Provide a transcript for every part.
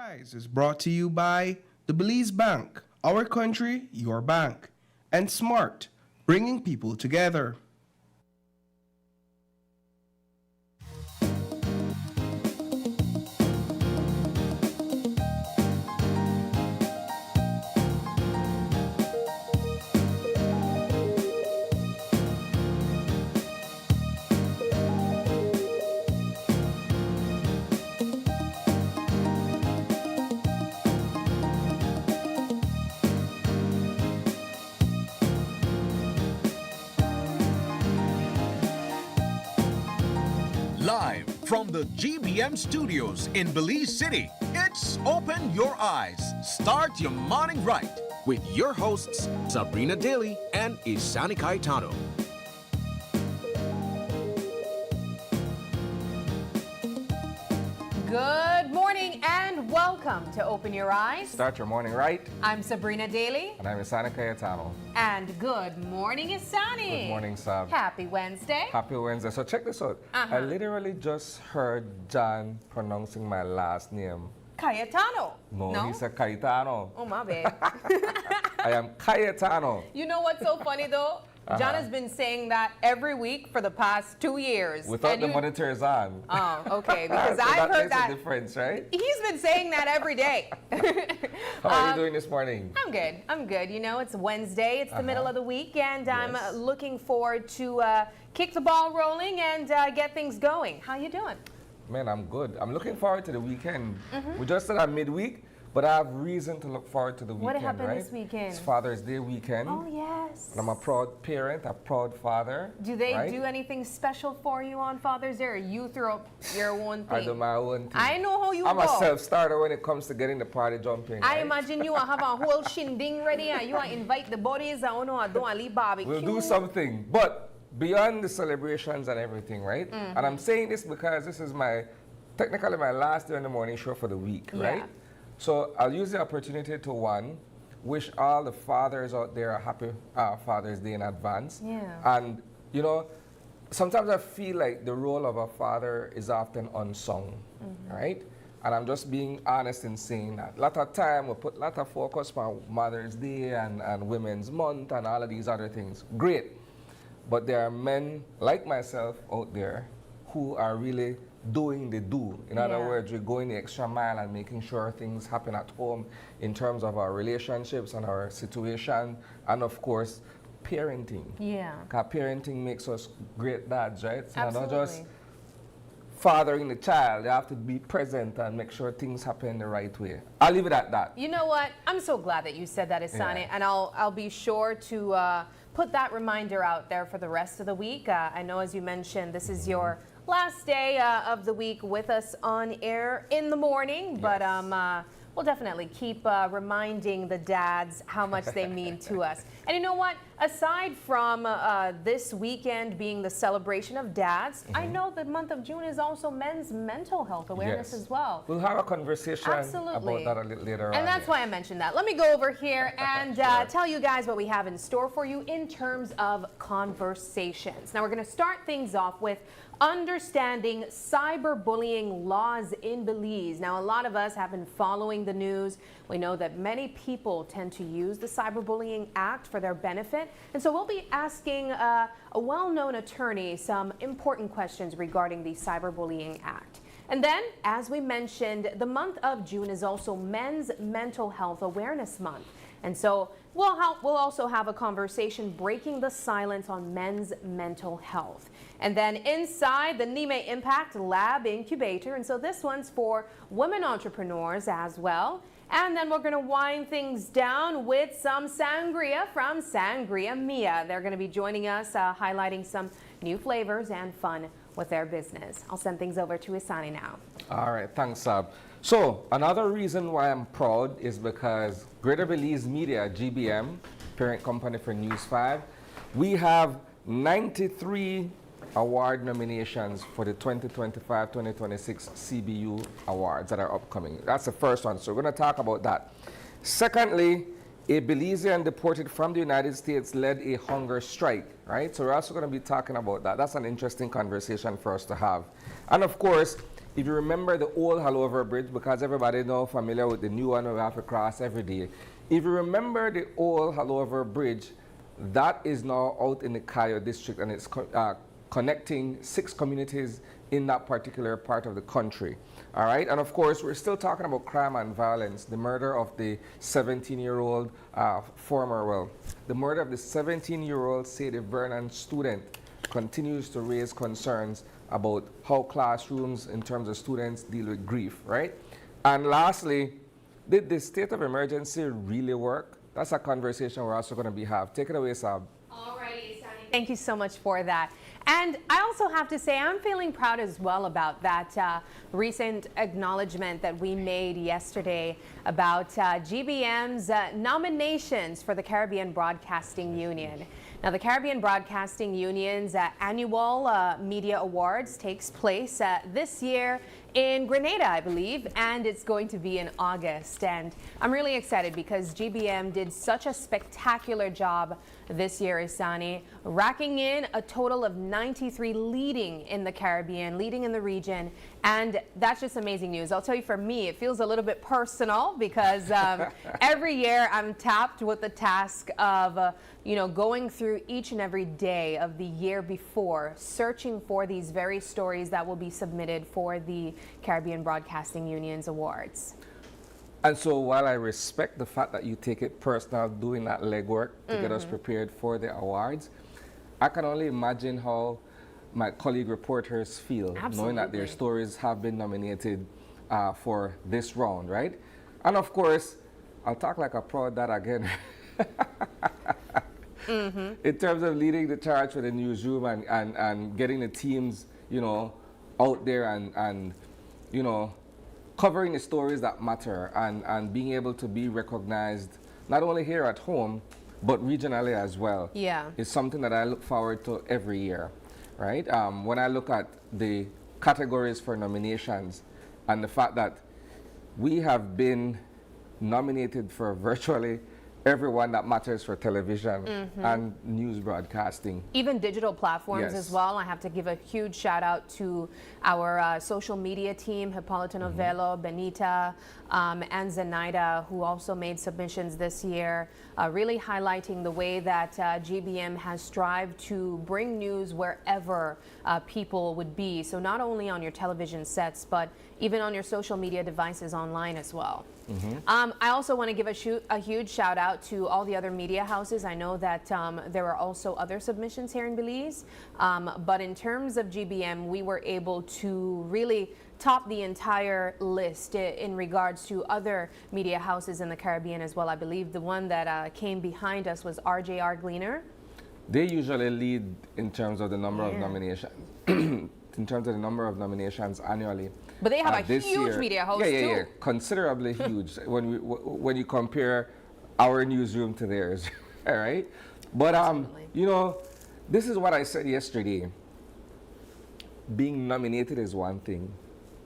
Rise is brought to you by the Belize Bank, our country, your bank, and Smart, bringing people together. Live from the GBM studios in Belize City, it's Open Your Eyes. Start your morning right with your hosts, Sabrina Daly and Isani Caetano. Good morning and welcome to Open Your Eyes. Start your morning right. I'm Sabrina Daly. And I'm Isani Caetano. And good morning, Isani. Good morning, Sab. Happy Wednesday. Happy Wednesday. So check this out. I literally just heard John pronouncing my last name. Cayetano. No, he said Caetano. Oh, my bad. I am Caetano. You know what's so funny, though? John has been saying that every week for the past 2 years. Without the monitors on. Oh, okay. Because So I've heard makes that. a difference, right? He's been saying that every day. How are you doing this morning? I'm good. I'm good. You know, it's Wednesday. It's the middle of the week, and I'm Yes. looking forward to kick the ball rolling and get things going. How you doing? Man, I'm good. I'm looking forward to the weekend. We just said I'm midweek, but I have reason to look forward to the weekend, What happened right? this weekend? It's Father's Day weekend. Oh, yes. And I'm a proud parent, a proud father. Do they right? do anything special for you on Father's Day, or you throw up your own thing? I do my own thing. I know how you I'm go. a self-starter when it comes to getting the party jumping. I right? imagine you will have a whole shindig ready, and you will invite the buddies and do a little barbecue. We'll do something. But beyond the celebrations and everything, right? And I'm saying this because this is technically my last day on the morning show for the week, Yeah. right? So I'll use the opportunity to, one, wish all the fathers out there a happy Father's Day in advance. Yeah. And, you know, sometimes I feel like the role of a father is often unsung, right? And I'm just being honest in saying that. A lot of time we put a lot of focus on Mother's Day and Women's Month and all of these other things. Great. But there are men like myself out there who are really doing the do. In other Yeah. words, we're going the extra mile and making sure things happen at home in terms of our relationships and our situation, and of course, parenting. Yeah. Because parenting makes us great dads, right? So Absolutely. not just fathering the child, you have to be present and make sure things happen the right way. I'll leave it at that. You know what? I'm so glad that you said that, Isani, Yeah. and I'll be sure to put that reminder out there for the rest of the week. I know, as you mentioned, this is your last day of the week with us on air in the morning, but we'll definitely keep reminding the dads how much they mean to us. And you know what? Aside from this weekend being the celebration of dads, I know the month of June is also Men's Mental Health Awareness Yes. as well. We'll have a conversation Absolutely. about that a little later on. And that's yeah. why I mentioned that. Let me go over here and Sure. tell you guys what we have in store for you in terms of conversations. Now, we're going to start things off with understanding cyberbullying laws in Belize. Now, a lot of us have been following the news. We know that many people tend to use the Cyberbullying Act for their benefit. And so we'll be asking a well-known attorney some important questions regarding the Cyberbullying Act. And then, as we mentioned, the month of June is also Men's Mental Health Awareness Month. And so we'll also have a conversation breaking the silence on men's mental health. And then inside the Nime Impact Lab Incubator. And so this one's for women entrepreneurs as well. And then we're going to wind things down with some sangria from Sangria Mia. They're going to be joining us, highlighting some new flavors and fun with their business. I'll send things over to Isani now. All right, thanks, Sab. So another reason why I'm proud is because Greater Belize Media, GBM, parent company for News 5, we have 93 award nominations for the 2025-2026 CBU awards that are upcoming. That's the first one, so we're going to talk about that. Secondly, a Belizean deported from the United States led a hunger strike, right? So we're also going to be talking about that. That's an interesting conversation for us to have. And of course, If you remember the old Hallover Bridge, because everybody now familiar with the new one we have to cross every day. If you remember the old Hallover Bridge, that is now out in the Cayo district, and it's connecting 6 communities in that particular part of the country. All right, and of course, we're still talking about crime and violence, the murder of the 17-year-old the murder of the 17-year-old Sadie Vernon student continues to raise concerns about how classrooms in terms of students deal with grief, right? And lastly, did the state of emergency really work? That's a conversation we're also going to have. Take it away, Sab. Alrighty, Sonny. Thank you so much for that. And I also have to say I'm feeling proud as well about that recent acknowledgement that we made yesterday about GBM's nominations for the Caribbean Broadcasting Union. Now, the Caribbean Broadcasting Union's annual Media Awards takes place this year in Grenada, I believe, and it's going to be in August. And I'm really excited because GBM did such a spectacular job this year, Isani, racking in a total of 93 leading in the Caribbean, leading in the region, and that's just amazing news. I'll tell you, for me, it feels a little bit personal because every year I'm tapped with the task of going through each and every day of the year before, searching for these very stories that will be submitted for the Caribbean Broadcasting Union's awards. And so while I respect the fact that you take it personal, doing that legwork to get us prepared for the awards, I can only imagine how my colleague reporters feel, knowing that their stories have been nominated for this round, right? And of course, I'll talk like a proud dad again. In terms of leading the charge for the newsroom and getting the teams, out there and covering the stories that matter and being able to be recognized not only here at home, but regionally as well. Yeah. It's something that I look forward to every year, right? When I look at the categories for nominations and the fact that we have been nominated for virtually everyone that matters for television and news broadcasting. Even digital platforms Yes. as well. I have to give a huge shout out to our social media team, Hippolyta Novello, Benita, and Zenaida, who also made submissions this year, really highlighting the way that GBM has strived to bring news wherever people would be. So not only on your television sets, but even on your social media devices online as well. I also want to give a huge shout out to all the other media houses. I know that there are also other submissions here in Belize, but in terms of GBM, we were able to really top the entire list in regards to other media houses in the Caribbean as well. I believe the one that came behind us was RJR Gleaner. They usually lead in terms of the number of nominations, in terms of the number of nominations annually. But they have a this huge year, media host yeah, too. considerably huge when you compare our newsroom to theirs, all right? But this is what I said yesterday. Being nominated is one thing.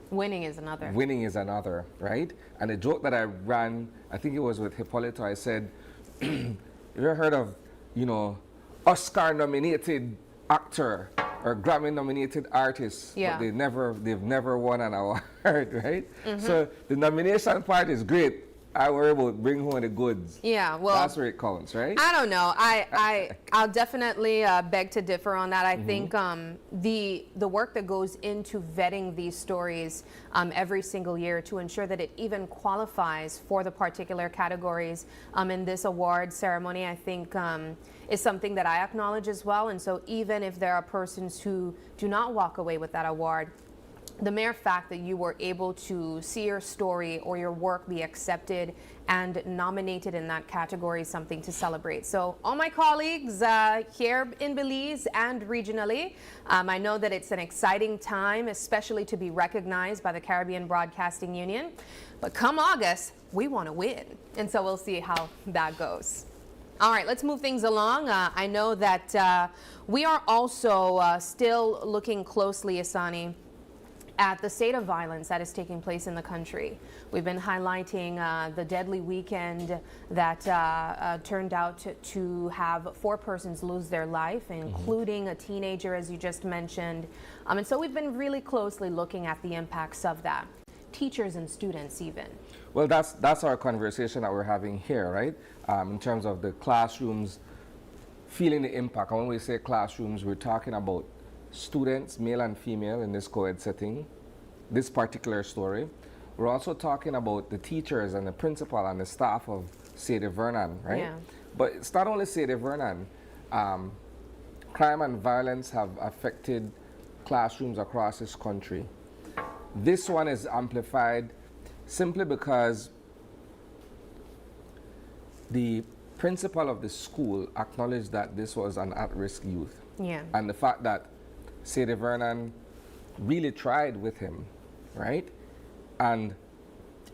Winning is another. Winning is another, right? And the joke that I ran, I think it was with Hippolyta, I said, have you ever heard of, Oscar-nominated actor or Grammy-nominated artist, Yeah. but they've never won an award, right? So the nomination part is great. I worry about bring home the goods. Yeah, well, That's where it counts, right? I don't know. I'll definitely beg to differ on that. I think the work that goes into vetting these stories every single year to ensure that it even qualifies for the particular categories in this award ceremony, I think is something that I acknowledge as well. And so even if there are persons who do not walk away with that award, the mere fact that you were able to see your story or your work be accepted and nominated in that category is something to celebrate. So all my colleagues here in Belize and regionally, I know that it's an exciting time, especially to be recognized by the Caribbean Broadcasting Union. But come August, we want to win. And so we'll see how that goes. All right, let's move things along. I know that we are also still looking closely, Asani, at the state of violence that is taking place in the country. We've been highlighting the deadly weekend that turned out to have 4 persons lose their life, including a teenager, as you just mentioned. And so we've been really closely looking at the impacts of that. Teachers and students even. Well, that's our conversation that we're having here, right? In terms of the classrooms feeling the impact. And when we say classrooms, we're talking about students, male and female, in this co-ed setting, this particular story. We're also talking about the teachers and the principal and the staff of Sadie Vernon, right? Yeah. But it's not only Sadie Vernon. Crime and violence have affected classrooms across this country. This one is amplified simply because the principal of the school acknowledged that this was an at-risk youth. Yeah. And the fact that Sadie Vernon really tried with him, right? And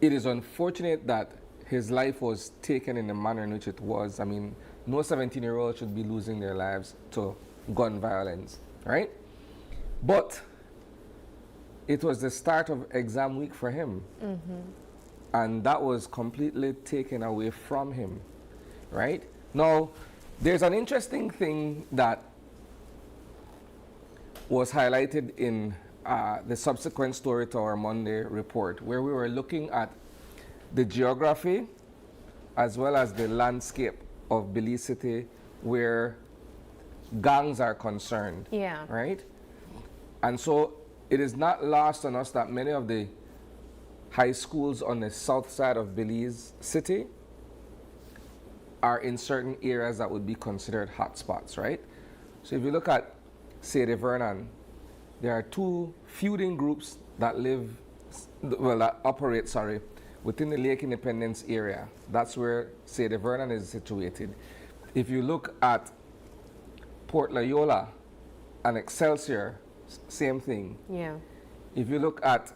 it is unfortunate that his life was taken in the manner in which it was. I mean, no 17-year-old should be losing their lives to gun violence, right? But it was the start of exam week for him. And that was completely taken away from him, right? Now, there's an interesting thing that was highlighted in the subsequent story to our Monday report, where we were looking at the geography as well as the landscape of Belize City where gangs are concerned. Yeah. Right? And so it is not lost on us that many of the high schools on the south side of Belize City are in certain areas that would be considered hotspots, right? So if you look at Sadie Vernon, there are 2 feuding groups that operate within the Lake Independence area. That's where Sadie Vernon is situated. If you look at Port Loyola and Excelsior, same thing. Yeah. If you look at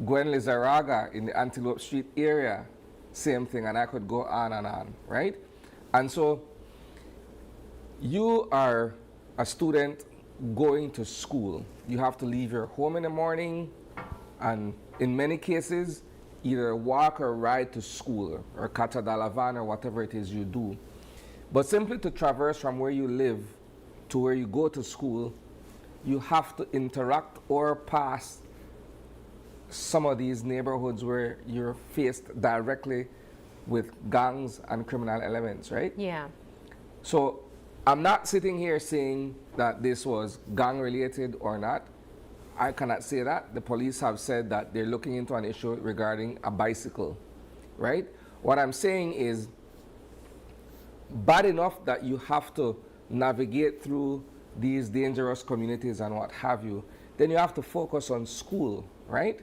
Gwen Lizarraga in the Antelope Street area, same thing, and I could go on, right? And so you are a student going to school. You have to leave your home in the morning and in many cases either walk or ride to school or catch a dollar van or whatever it is you do. But simply to traverse from where you live to where you go to school, you have to interact or pass some of these neighborhoods where you're faced directly with gangs and criminal elements, right? Yeah. So I'm not sitting here saying that this was gang related or not. I cannot say that. The police have said that they're looking into an issue regarding a bicycle, right? What I'm saying is bad enough that you have to navigate through these dangerous communities and what have you, then you have to focus on school, right?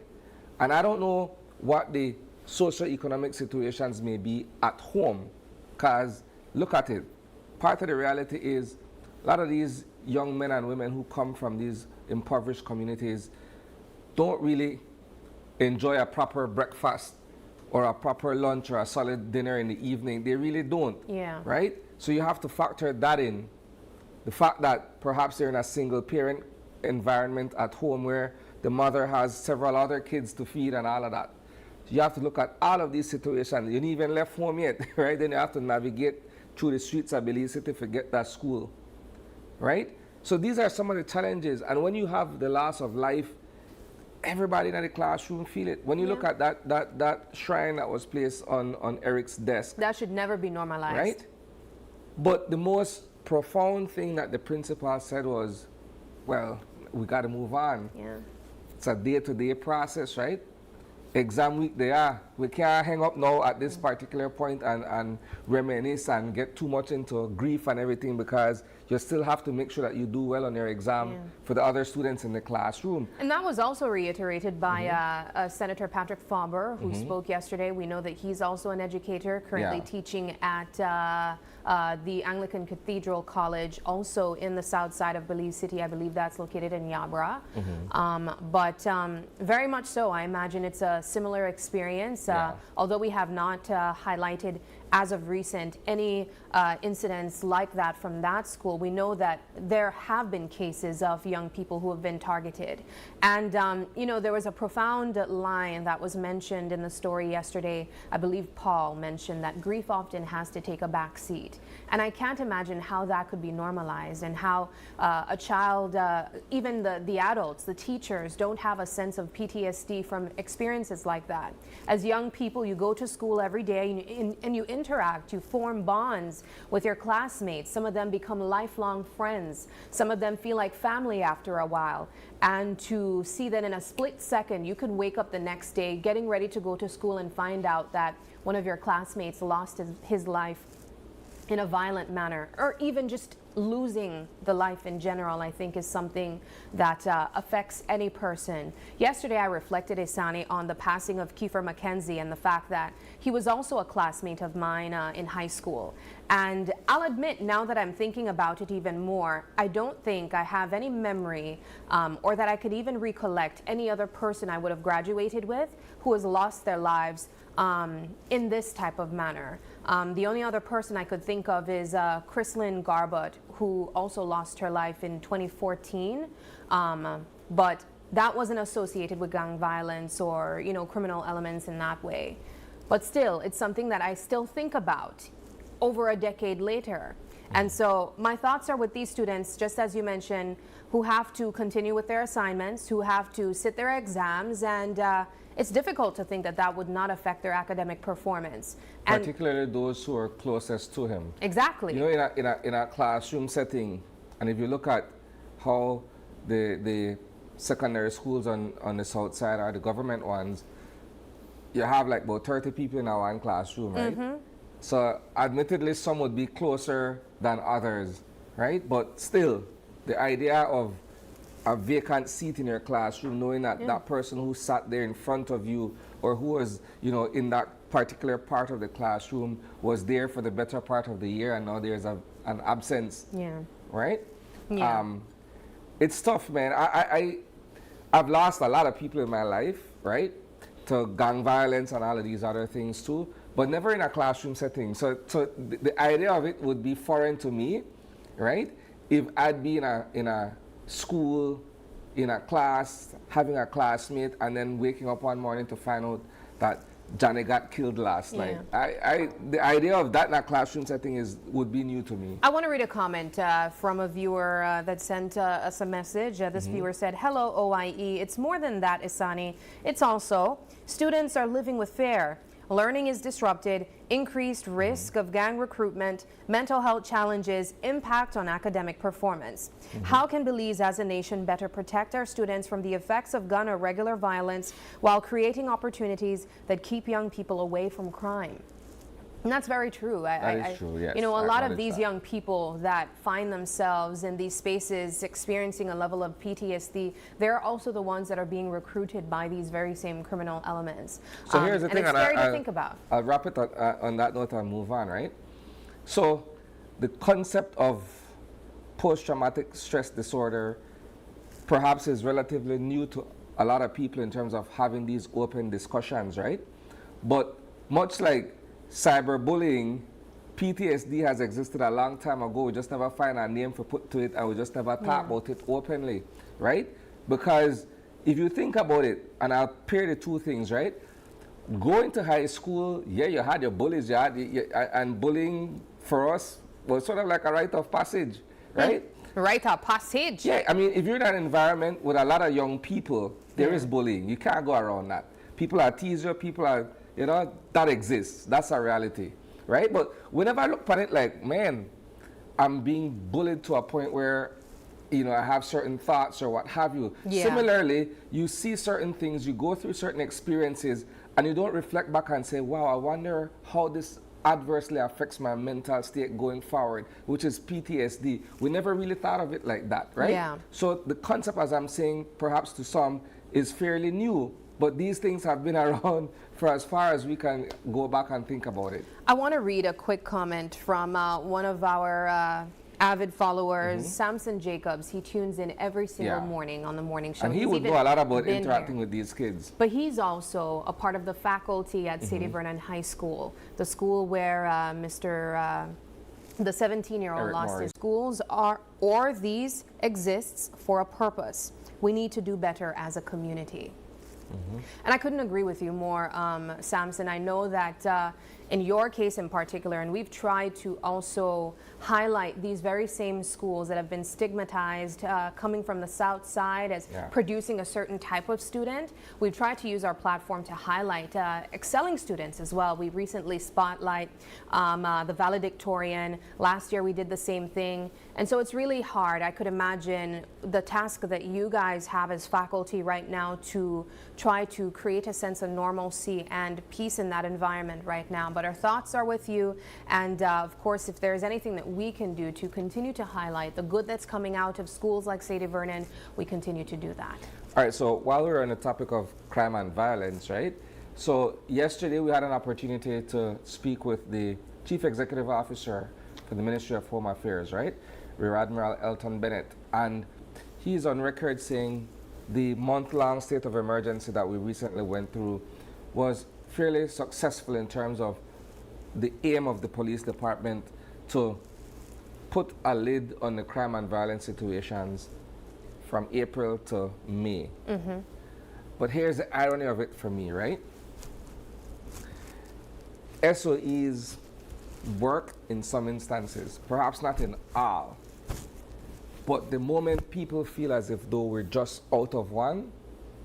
And I don't know what the socioeconomic situations may be at home, because look at it. Part of the reality is a lot of these young men and women who come from these impoverished communities don't really enjoy a proper breakfast or a proper lunch or a solid dinner in the evening. They really don't, Yeah. right? So you have to factor that in. The fact that perhaps they're in a single parent environment at home where the mother has several other kids to feed and all of that. So you have to look at all of these situations. You didn't even left home yet, right? Then you have to navigate through the streets of Belize City to get that school, right? So these are some of the challenges. And when you have the loss of life, everybody in the classroom feel it. When you look at that shrine that was placed on Eric's desk. That should never be normalized. Right? But the most profound thing that the principal said was, well, we got to move on. Yeah. It's a day-to-day process, right? Exam week they are. We can't hang up now at this particular point and reminisce and get too much into grief and everything, because you still have to make sure that you do well on your exam for the other students in the classroom. And that was also reiterated by Senator Patrick Faber, who spoke yesterday. We know that he's also an educator, currently teaching at the Anglican Cathedral College, also in the south side of Belize City. I believe that's located in Yabra. But very much so, I imagine it's a similar experience, although we have not highlighted as of recent, any incidents like that from that school. We know that there have been cases of young people who have been targeted. And, you know, there was a profound line that was mentioned in the story yesterday. I believe Paul mentioned that grief often has to take a back seat. And I can't imagine how that could be normalized, and how a child, even the adults, the teachers, don't have a sense of PTSD from experiences like that. As young people, you go to school every day and you interact, you form bonds with your classmates. Some of them become lifelong friends. Some of them feel like family after a while. And to see that in a split second, you could wake up the next day getting ready to go to school and find out that one of your classmates lost his life in a violent manner, or even just losing the life in general, I think is something that affects any person. Yesterday, I reflected, Isani, on the passing of Kiefer McKenzie and the fact that he was also a classmate of mine in high school. And I'll admit, now that I'm thinking about it even more, I don't think I have any memory or that I could even recollect any other person I would have graduated with who has lost their lives in this type of manner. The only other person I could think of is Chrislyn Garbut, who also lost her life in 2014, but that wasn't associated with gang violence or, you know, criminal elements in that way. But still, it's something that I still think about over a decade later. And so my thoughts are with these students, just as you mentioned, who have to continue with their assignments, who have to sit their exams, and it's difficult to think that that would not affect their academic performance. And Particularly those who are closest to him. exactly. You know, in a classroom setting, and if you look at how the secondary schools on the south side are the government ones, you have like about 30 people in one classroom, right? So admittedly, some would be closer than others, right? But still, the idea of a vacant seat in your classroom, knowing that that person who sat there in front of you, or who was, you know, in that particular part of the classroom, was there for the better part of the year, and now there's an absence, Yeah. right? Yeah. It's tough, man. I've lost a lot of people in my life, right, to gang violence and all of these other things too, but never in a classroom setting. So the idea of it would be foreign to me, right? If I'd be in a school, in a class, having a classmate, and then waking up one morning to find out that Johnny got killed last night. The idea of that in a classroom setting would be new to me. I want to read a comment from a viewer that sent us a message. This viewer said, "Hello, OIE. It's more than that, Isani. It's also students are living with fear. Learning is disrupted, increased risk of gang recruitment, mental health challenges, impact on academic performance. How can Belize as a nation better protect our students from the effects of gun or regular violence while creating opportunities that keep young people away from crime?" And that's very true. That is true, yes. You know, a I lot of acknowledge these that. young people that find themselves in these spaces experiencing a level of PTSD, they're also the ones that are being recruited by these very same criminal elements. So here's the and thing, it's scary to think about. I'll wrap it on that note and move on, right? So the concept of post-traumatic stress disorder perhaps is relatively new to a lot of people in terms of having these open discussions, right? But much like cyberbullying, PTSD has existed a long time ago. We just never find a name for put to it, and we just never talk about it openly, right? Because if you think about it, and I'll pair the two things, right? Going to high school, yeah, you had your bullies, and bullying for us was sort of like a rite of passage, right? Rite of passage. Yeah, I mean, if you're in an environment with a lot of young people, there is bullying. You can't go around that. People are teaser, people are, you know, that exists. That's a reality, right? But whenever I look at it like, man, I'm being bullied to a point where, you know, I have certain thoughts or what have you. Yeah. Similarly, you see certain things, you go through certain experiences, and you don't reflect back and say, wow, I wonder how this adversely affects my mental state going forward, which is PTSD. We never really thought of it like that, right? Yeah. So the concept, as I'm saying, perhaps to some, is fairly new, but these things have been around for as far as we can go back and think about it. I want to read a quick comment from one of our avid followers. Samson Jacobs, he tunes in every single Yeah. morning on the morning show. And he He's would even know a lot about been interacting here. with these kids. But he's also a part of the faculty at Sadie Vernon High School, the school where the 17-year-old Eric lost Morris. his schools or these exists for a purpose. We need to do better as a community. And I couldn't agree with you more, Samson. I know that in your case in particular, and we've tried to also highlight these very same schools that have been stigmatized coming from the South Side as Yeah. producing a certain type of student. We've tried to use our platform to highlight excelling students as well. We recently spotlight the valedictorian. Last year we did the same thing. And so it's really hard. I could imagine the task that you guys have as faculty right now to try to create a sense of normalcy and peace in that environment right now. But our thoughts are with you. And of course, if there's anything that we can do to continue to highlight the good that's coming out of schools like Sadie Vernon, we continue to do that. All right, so while we're on the topic of crime and violence, right? So yesterday we had an opportunity to speak with the Chief Executive Officer for the Ministry of Home Affairs, right? Rear Admiral Elton Bennett. And he's on record saying the month-long state of emergency that we recently went through was fairly successful in terms of the aim of the police department to put a lid on the crime and violence situations from April to May. But here's the irony of it for me, right? SOEs work in some instances, perhaps not in all. But the moment people feel as if though we're just out of one,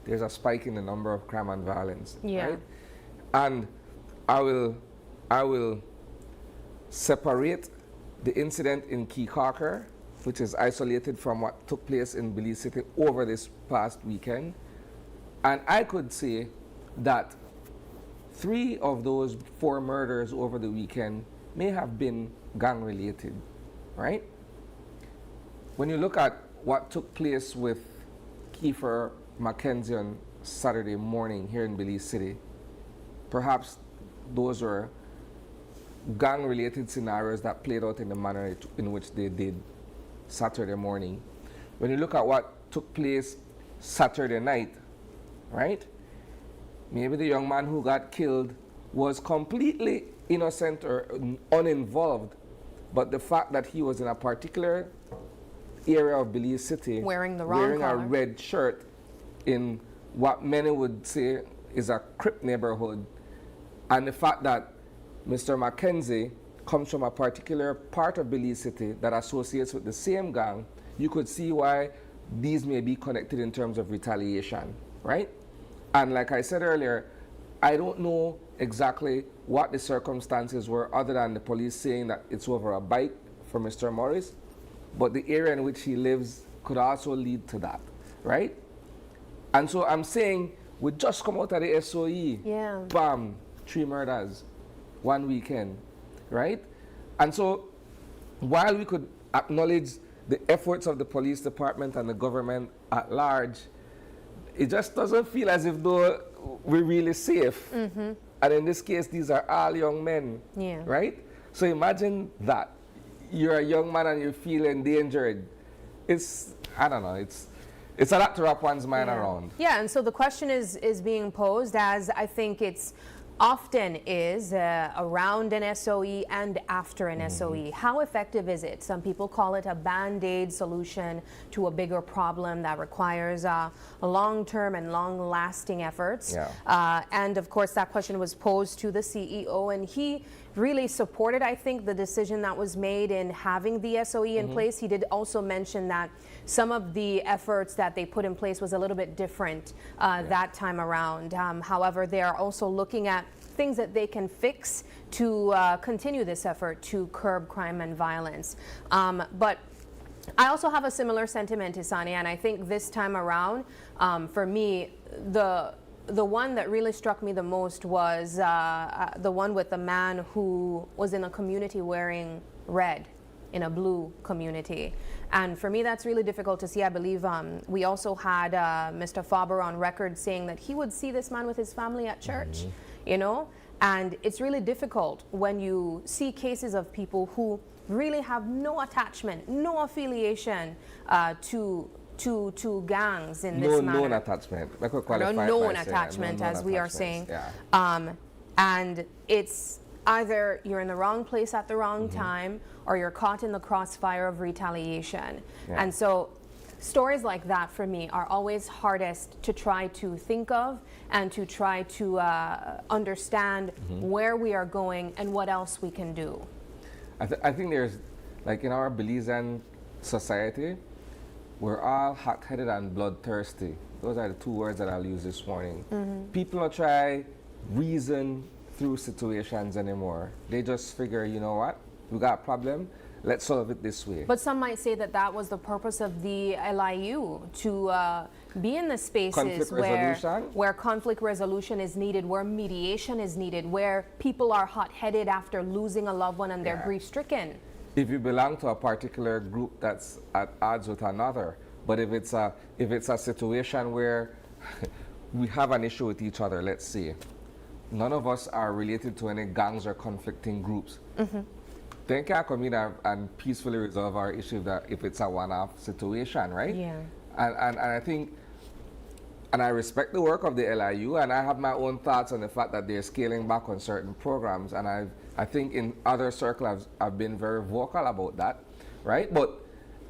there's a spike in the number of crime and violence. Yeah. Right? And I will separate the incident in Keycarker, which is isolated from what took place in Belize City over this past weekend. And I could say that 3 of those 4 murders over the weekend may have been gang related, right? When you look at what took place with Kiefer Mackenzie on Saturday morning here in Belize City, perhaps those were gang-related scenarios that played out in the manner in which they did Saturday morning. When you look at what took place Saturday night, right? Maybe the young man who got killed was completely innocent or uninvolved, but the fact that he was in a particular area of Belize City Wearing the wrong wearing color. a red shirt in what many would say is a Crip neighborhood, and the fact that Mr. Mackenzie comes from a particular part of Belize City that associates with the same gang, you could see why these may be connected in terms of retaliation, right? And like I said earlier, I don't know exactly what the circumstances were other than the police saying that it's over a bike for Mr. Morris, but the area in which he lives could also lead to that, right? And so I'm saying, we just come out of the SOE, Yeah. bam, 3 murders, 1 weekend, right? And so while we could acknowledge the efforts of the police department and the government at large, it just doesn't feel as if though we're really safe. And in this case, these are all young men, Yeah. right? So imagine that. You're a young man and you feel endangered. It's, I don't know, it's a lot to wrap one's mind around. Yeah, and so the question is being posed, as I think it's often is, around an SOE and after an SOE. How effective is it? Some people call it a Band-Aid solution to a bigger problem that requires long-term and long-lasting efforts. Yeah. And of course, that question was posed to the CEO, and he really supported, I think, the decision that was made in having the SOE in place. He did also mention that some of the efforts that they put in place was a little bit different that time around. However, they are also looking at things that they can fix to continue this effort to curb crime and violence. But I also have a similar sentiment, Isani, and I think this time around, for me, the one that really struck me the most was the one with the man who was in a community wearing red, in a blue community. And for me, that's really difficult to see. I believe we also had Mr. Faber on record saying that he would see this man with his family at church, you know? And it's really difficult when you see cases of people who really have no attachment, no affiliation to gangs in this manner. known attachment. I could qualify No it known by saying attachment, known as we are saying. attachments, Yeah. And it's either you're in the wrong place at the wrong time, or you're caught in the crossfire of retaliation. Yeah. And so stories like that for me are always hardest to try to think of and to try to understand where we are going and what else we can do. I think there's, like in our Belizean society, we're all hot-headed and bloodthirsty. Those are the two words that I'll use this morning. People don't try reason through situations anymore. They just figure, you know what, we got a problem, let's solve it this way. But some might say that that was the purpose of the LIU, to be in the spaces Conflict resolution? where conflict resolution is needed, where mediation is needed, where people are hot-headed after losing a loved one and they're Yeah. grief-stricken. If you belong to a particular group that's at odds with another, but if it's a situation where we have an issue with each other, let's say, none of us are related to any gangs or conflicting groups. Then can come in and peacefully resolve our issue if it's a one-off situation, right? Yeah. And I think, and I respect the work of the LIU, and I have my own thoughts on the fact that they're scaling back on certain programs, and I think in other circles I've been very vocal about that, right? But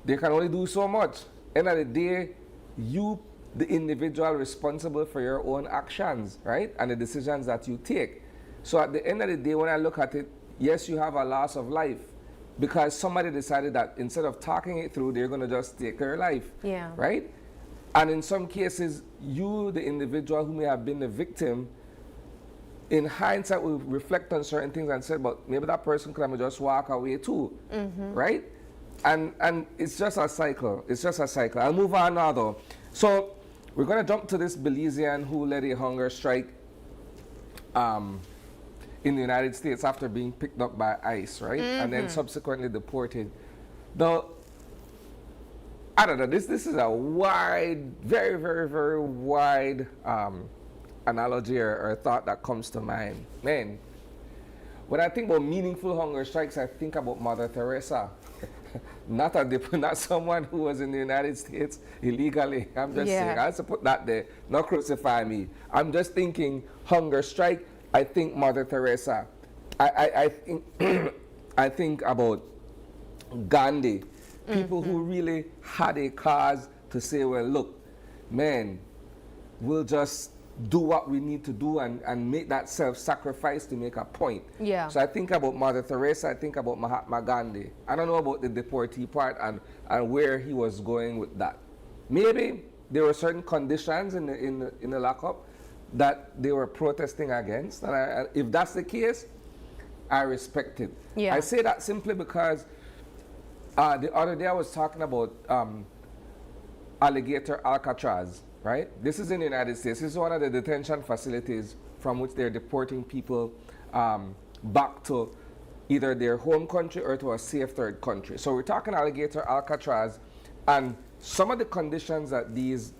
they can only do so much. End of the day, you, the individual, responsible for your own actions, right? And the decisions that you take. So at the end of the day, when I look at it, yes, you have a loss of life because somebody decided that instead of talking it through, they're going to just take their life, Yeah. right? And in some cases, you, the individual who may have been the victim, in hindsight, will reflect on certain things and say, but maybe that person could have just walk away too, right? And it's just a cycle. It's just a cycle. I'll move on now, though. So we're going to jump to this Belizean who led a hunger strike in the United States after being picked up by ICE, right? And then subsequently deported. Though, I don't know, this is a wide, very, very, very wide analogy or thought that comes to mind. Man, when I think about meaningful hunger strikes, I think about Mother Teresa. Not someone who was in the United States illegally. I'm just saying, I have to put that there. Not crucify me. I'm just thinking hunger strike. I think Mother Teresa. I think I think about Gandhi. People who really had a cause to say, well, look, man, we'll just do what we need to do and make that self-sacrifice to make a point. Yeah. So I think about Mother Teresa, I think about Mahatma Gandhi. I don't know about the deportee part and where he was going with that. Maybe there were certain conditions in the lockup that they were protesting against. And if that's the case, I respect it. Yeah. I say that simply because the other day I was talking about Alligator Alcatraz, right? This is in the United States. This is one of the detention facilities from which they're deporting people back to either their home country or to a safe third country. So we're talking Alligator Alcatraz, and some of the conditions that these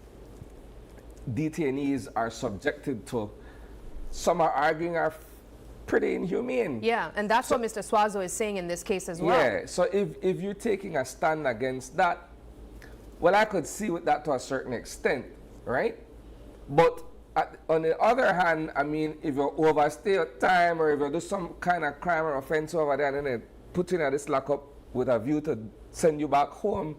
detainees are subjected to, some are arguing are pretty inhumane. Yeah, and that's what Mr. Suazo is saying in this case as well. Yeah, so if you're taking a stand against that, well, I could see with that to a certain extent, right? But on the other hand, I mean, if you overstay your time or if you do some kind of crime or offense over there and then they put you in this lockup with a view to send you back home,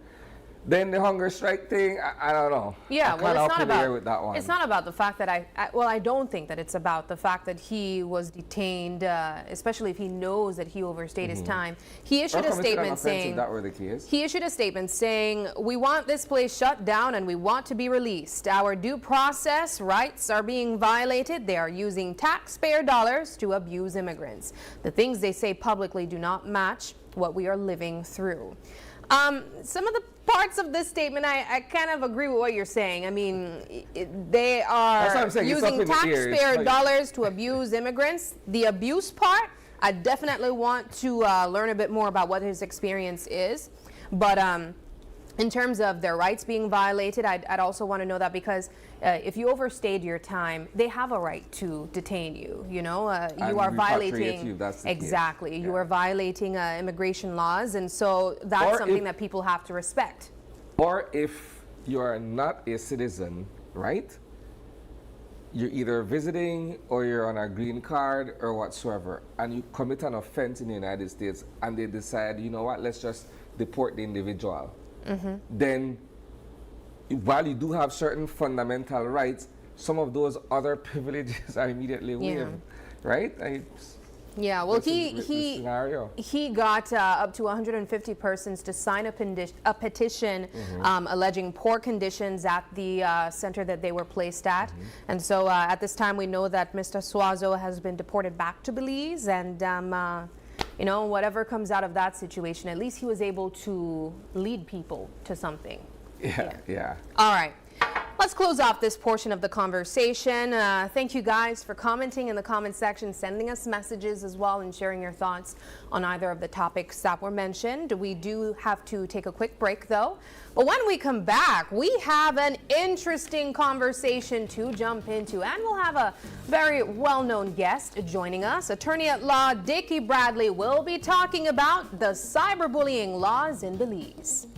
then the hunger strike thing, I don't know. Yeah, I'm well, kinda it's not up in the air about with that one. it's not about the fact that I don't think that it's about the fact that he was detained, especially if he knows that he overstayed his time. He issued a statement saying if that were the case. He issued a statement saying, "We want this place shut down and we want to be released. Our due process rights are being violated. They are using taxpayer dollars to abuse immigrants. The things they say publicly do not match what we are living through." Some of the parts of this statement, I kind of agree with what you're saying. I mean, they That's what are I'm saying, it's up using in the air. It's taxpayer like- dollars to abuse immigrants. The abuse part, I definitely want to learn a bit more about what his experience is. But In terms of their rights being violated, I'd also want to know that, because if you overstayed your time, they have a right to detain you. You know, you are violating exactly. You are violating immigration laws, and so that's something that people have to respect. Or if you are not a citizen, right? You're either visiting or you're on a green card or whatsoever, and you commit an offense in the United States, and they decide, you know what, let's just deport the individual. Then, while you do have certain fundamental rights, some of those other privileges are immediately waived, right? Yeah, well, scenario. he got up to 150 persons to sign a petition alleging poor conditions at the center that they were placed at. And so at this time, we know that Mr. Suazo has been deported back to Belize, and you know, whatever comes out of that situation, at least he was able to lead people to something. Yeah. All right. Let's close off this portion of the conversation. Thank you guys for commenting in the comment section, sending us messages as well, and sharing your thoughts on either of the topics that were mentioned. We do have to take a quick break, though. But when we come back, we have an interesting conversation to jump into, and we'll have a very well-known guest joining us. Attorney at law Dickie Bradley will be talking about the cyberbullying laws in Belize.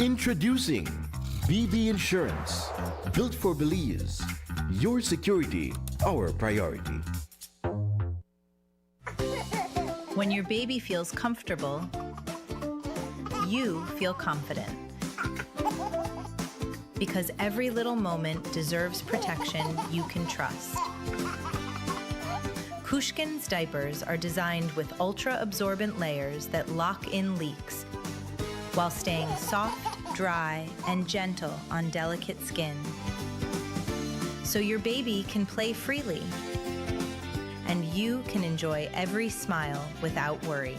Introducing BB Insurance, built for Belize. Your security, our priority. When your baby feels comfortable, you feel confident. Because every little moment deserves protection you can trust. Kushkin's diapers are designed with ultra-absorbent layers that lock in leaks while staying soft, dry, and gentle on delicate skin. So your baby can play freely, and you can enjoy every smile without worry.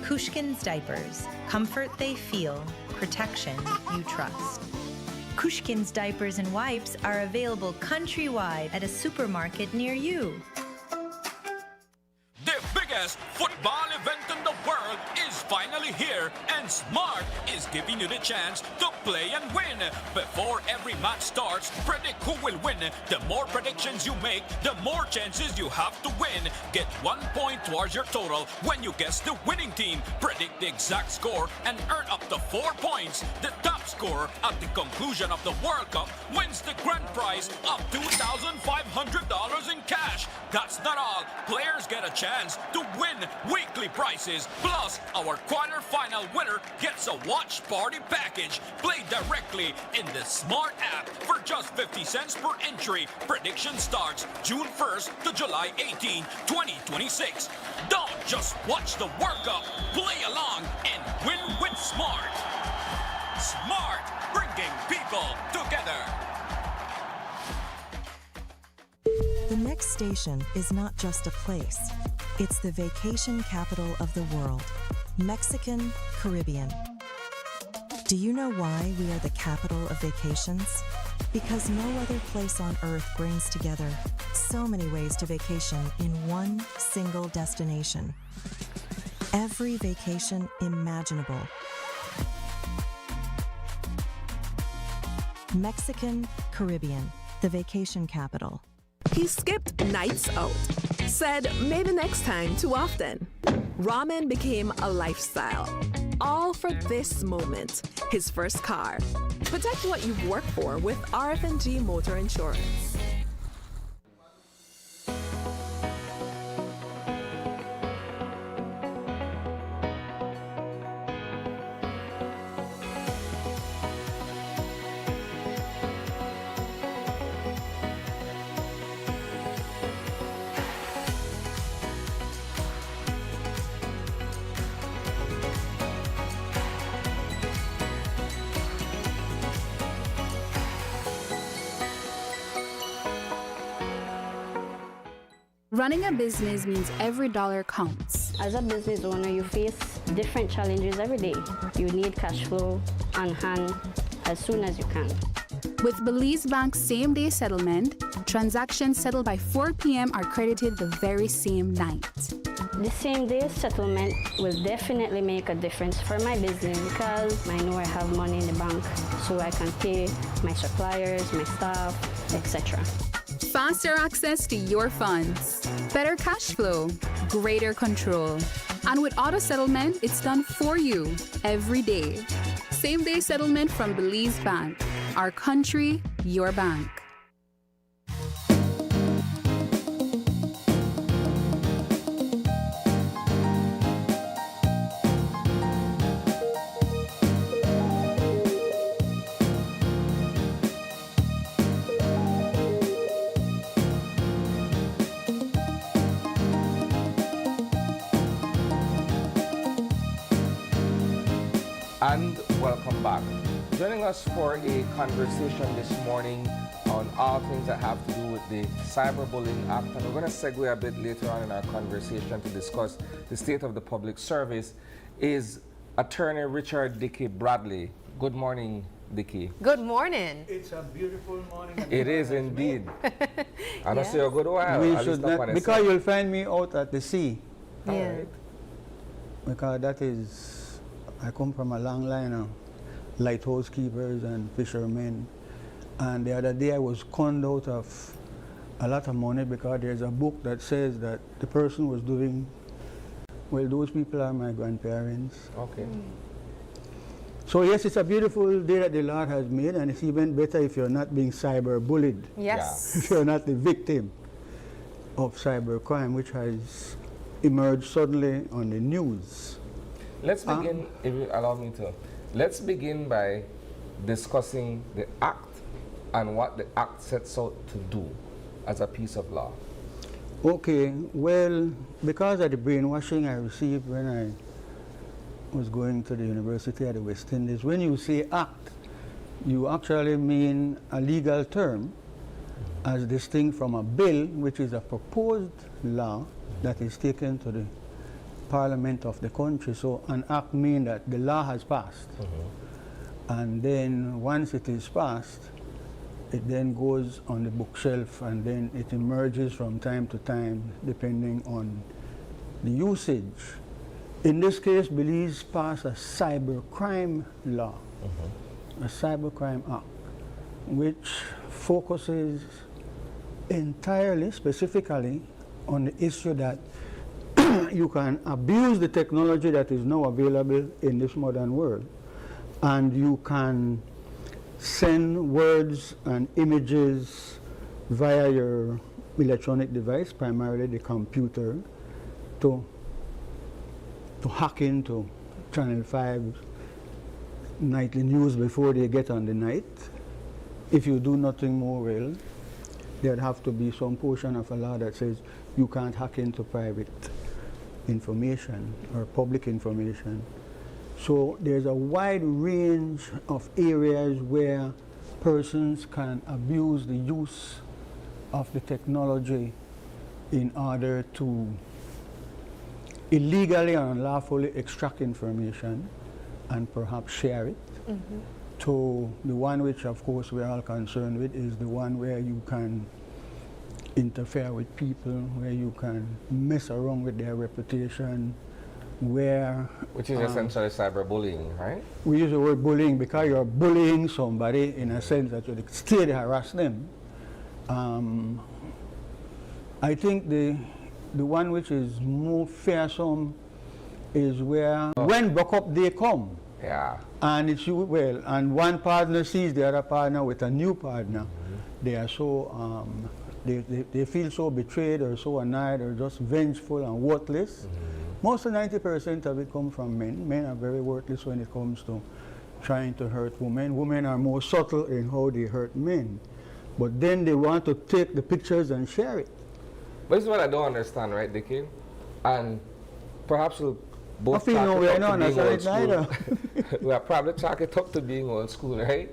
Kushkin's diapers, comfort they feel, protection you trust. Kushkin's diapers and wipes are available countrywide at a supermarket near you. The biggest football event in the world is finally here, and Smart is giving you the chance to play and win. Before every match starts, predict who will win. The more predictions you make, the more chances you have to win. Get 1 point towards your total when you guess the winning team. Predict the exact score and earn up to 4 points. The top scorer at the conclusion of the World Cup wins the grand prize of $2,500 in cash. That's not all. Players get a chance to win weekly prizes. Plus, our quarter-final winner gets a watch party package. Play directly in the Smart app for just 50 cents per entry. Prediction starts June 1st to July 18, 2026. Don't just watch the World Cup. Play along and win with Smart. Smart, bringing people together. The next station is not just a place. It's the vacation capital of the world, Mexican Caribbean. Do you know why we are the capital of vacations? Because no other place on earth brings together so many ways to vacation in one single destination. Every vacation imaginable. Mexican Caribbean, the vacation capital. He skipped nights out, said maybe next time too often. Ramen became a lifestyle, all for this moment, his first car. Protect what you've worked for with RF&G Motor Insurance. Running a business means every dollar counts. As a business owner, you face different challenges every day. You need cash flow on hand as soon as you can. With Belize Bank's same-day settlement, transactions settled by 4 p.m. are credited the very same night. The same-day settlement will definitely make a difference for my business because I know I have money in the bank so I can pay my suppliers, my staff, etc. Faster access to your funds, better cash flow, greater control. And with auto settlement, it's done for you every day. Same-day settlement from Belize Bank. Our country, your bank. And welcome back. Joining us for a conversation this morning on all things that have to do with the Cyberbullying Act. And we're going to segue a bit later on in our conversation to discuss the state of the public service is Attorney Richard Dickey Bradley. Good morning, Dickey. Good morning. It's a beautiful morning. It is indeed. And Yes. I say a good while. We At should least up on not, the because side. you'll find me out at the sea. Yeah. Alright. Because that is, I come from a long line of lighthouse keepers and fishermen. And the other day I was conned out of a lot of money because there's a book that says that the person was doing, well, those people are my grandparents. Okay. So yes, it's a beautiful day that the Lord has made, and it's even better if you're not being cyber bullied. Yes. If you're not the victim of cybercrime, which has emerged suddenly on the news. Let's begin, if you allow me to, let's begin by discussing the Act and what the Act sets out to do as a piece of law. Okay, well, because of the brainwashing I received when I was going to the University of the West Indies, when you say act, you actually mean a legal term as distinct from a bill, which is a proposed law that is taken to the Parliament of the country. So an act means that the law has passed. And then once it is passed, it then goes on the bookshelf, and then it emerges from time to time depending on the usage. In this case, Belize passed a cybercrime law, a cybercrime act, which focuses entirely, specifically, on the issue that you can abuse the technology that is now available in this modern world, and you can send words and images via your electronic device, primarily the computer, to hack into Channel 5 nightly news before they get on the night. If you do nothing more, well, there'd have to be some portion of a law that says you can't hack into private information or public information. So there's a wide range of areas where persons can abuse the use of the technology in order to illegally or unlawfully extract information and perhaps share it. To the one which, of course, we're all concerned with is the one where you can interfere with people, where you can mess around with their reputation, where... Which is essentially cyberbullying, right? We use the word bullying because you're bullying somebody in a sense that you still harass them. I think the one which is more fearsome is where when buck-up day come, and it's you, well, and one partner sees the other partner with a new partner, they are so, they feel so betrayed or so annoyed or just vengeful and worthless. Most of 90% of it come from men. Men are very worthless when it comes to trying to hurt women. Women are more subtle in how they hurt men. But then they want to take the pictures and share it. But this is what I don't understand, right, Dickey? And perhaps we'll both I feel no way, I don't understand it neither. We'll probably chalk it up to being old school, right?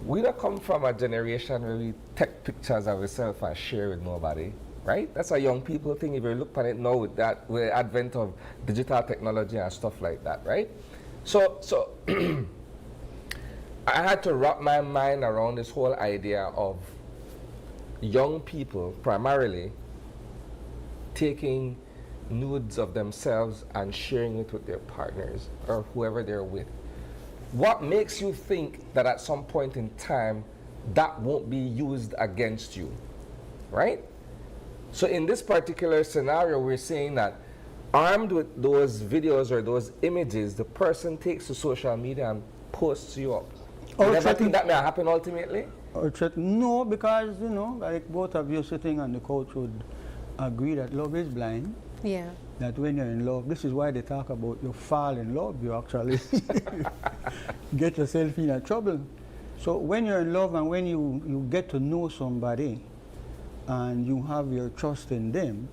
We don't come from a generation where we take pictures of ourselves and share with nobody, right? That's a young people thing if you look at it now with the advent of digital technology and stuff like that, right? So I had to wrap my mind around this whole idea of young people primarily taking nudes of themselves and sharing it with their partners or whoever they're with. What makes you think that at some point in time that won't be used against you, right? So in this particular scenario, we're saying that armed with those videos or those images, the person takes to social media and posts you up. You never think that may happen ultimately? No, because, you know, like both of you sitting on the couch would agree that love is blind. Yeah. That when you're in love, this is why they talk about you fall in love, you actually get yourself in a trouble. So when you're in love and when you get to know somebody and you have your trust in them,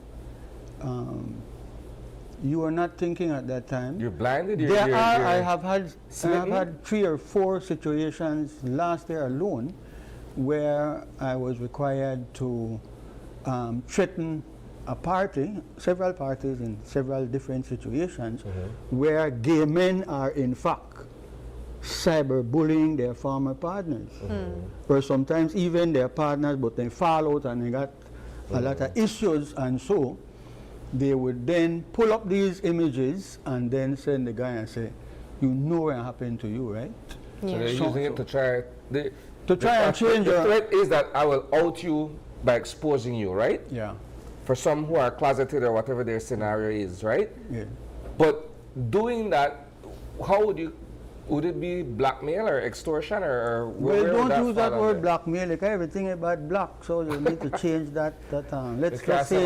you are not thinking at that time. You're blinded? I have had 3 or 4 situations last year alone where I was required to threaten a party, several parties in several different situations, where gay men are in fact cyberbullying their former partners. Or sometimes even their partners, but they fall out and they got a lot of issues, and so they would then pull up these images and then send the guy and say, you know what happened to you, right? Yeah. So they're using it to try and change the threat is that I will out you by exposing you, right? Yeah. For some who are closeted or whatever their scenario is, right? Yeah. But doing that, how would it be blackmail or extortion or well, don't use that word blackmail, like everything about black, so you need to change that let's just say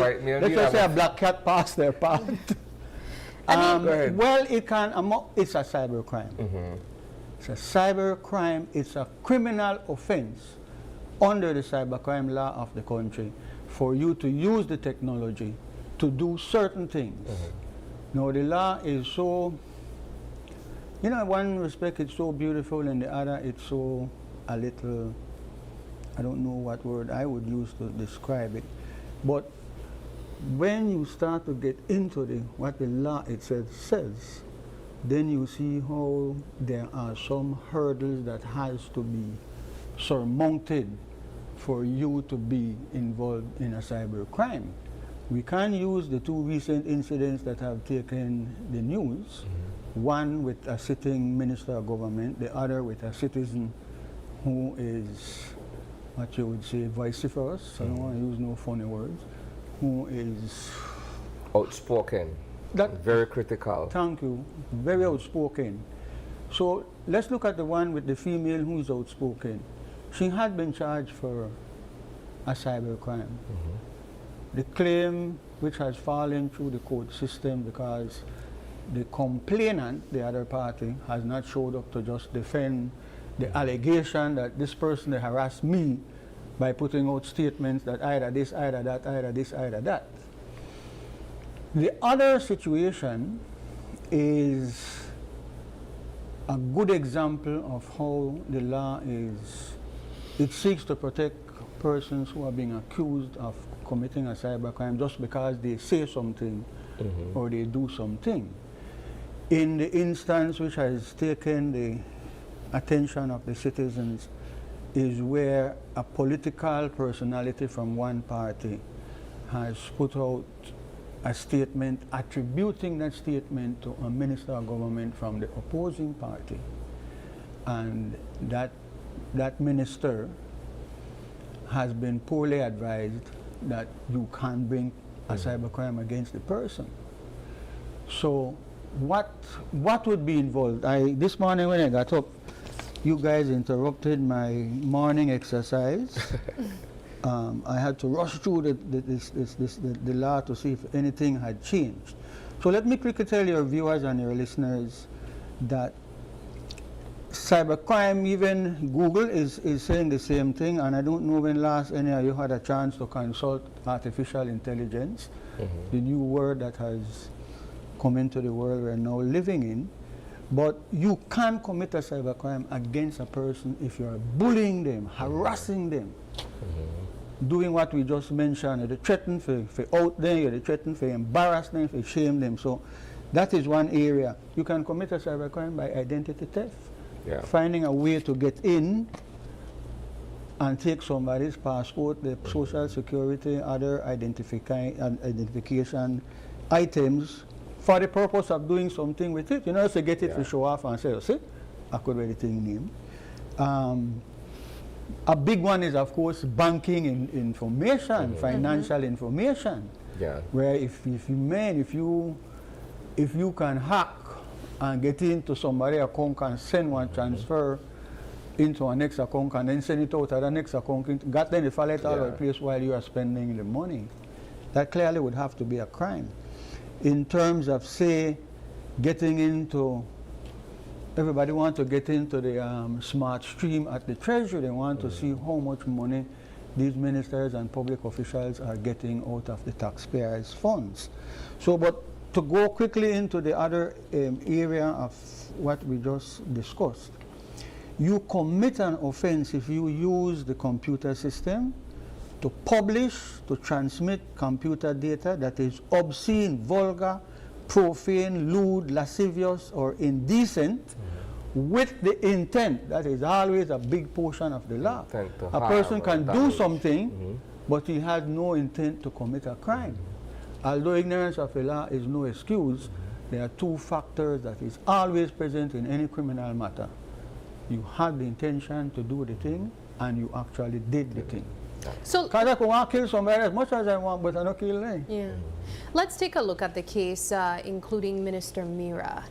a black cat passed their part. Well, it's a cyber crime. It's a cyber crime. It's a criminal offense under the cybercrime law of the country for you to use the technology to do certain things. Now, the law is so, you know, in one respect it's so beautiful, in the other it's so a little, I don't know what word I would use to describe it. But when you start to get into what the law itself says, then you see how there are some hurdles that has to be surmounted for you to be involved in a cyber crime. We can use the 2 recent incidents that have taken the news, one with a sitting minister of government, the other with a citizen who is, what you would say, vociferous, I don't want to use no funny words, who is outspoken, very critical. Thank you, very outspoken. So let's look at the one with the female who is outspoken. She had been charged for a cyber crime. The claim, which has fallen through the court system because the complainant, the other party, has not showed up to just defend the allegation that this person harassed me by putting out statements that either this, either that, either this, either that. The other situation is a good example of how the law it seeks to protect persons who are being accused of committing a cybercrime just because they say something or they do something. In the instance which has taken the attention of the citizens is where a political personality from one party has put out a statement attributing that statement to a minister of government from the opposing party, and that minister has been poorly advised that you can't bring a cybercrime against the person. So what would be involved? This morning when I got up, you guys interrupted my morning exercise. I had to rush through the law to see if anything had changed. So let me quickly tell your viewers and your listeners that cybercrime, even Google is saying the same thing, and I don't know when last any of you had a chance to consult artificial intelligence, the new word that has come into the world we're now living in. But you can't commit a cybercrime against a person if you're bullying them, harassing them. doing what we just mentioned. They threaten for out them, they threaten for embarrass them, for shame them. So that is one area. You can commit a cybercrime by identity theft. Yeah. Finding a way to get in and take somebody's passport, the social security, other identification items for the purpose of doing something with it. You know, so get it to show off and say, see, I could read the thing name. A big one is, of course, banking information, financial information. Yeah. Where if you can hack and get into somebody's account and send one transfer into our next account and then send it out to the next account, got then the wallet all over the place while you are spending the money. That clearly would have to be a crime. In terms of, say, getting into, everybody wants to get into the smart stream at the Treasury. They want to see how much money these ministers and public officials are getting out of the taxpayers' funds. So, but to go quickly into the other area of what we just discussed, you commit an offense if you use the computer system to publish, to transmit computer data that is obscene, vulgar, profane, lewd, lascivious, or indecent, with the intent. That is always a big portion of the law. A person can do something, but he has no intent to commit a crime. Although ignorance of the law is no excuse, there are two factors that is always present in any criminal matter. You had the intention to do the thing, and you actually did the thing. So, because I can want to kill somebody as much as I want, but I don't kill them. Yeah. Let's take a look at the case, including Minister Mira.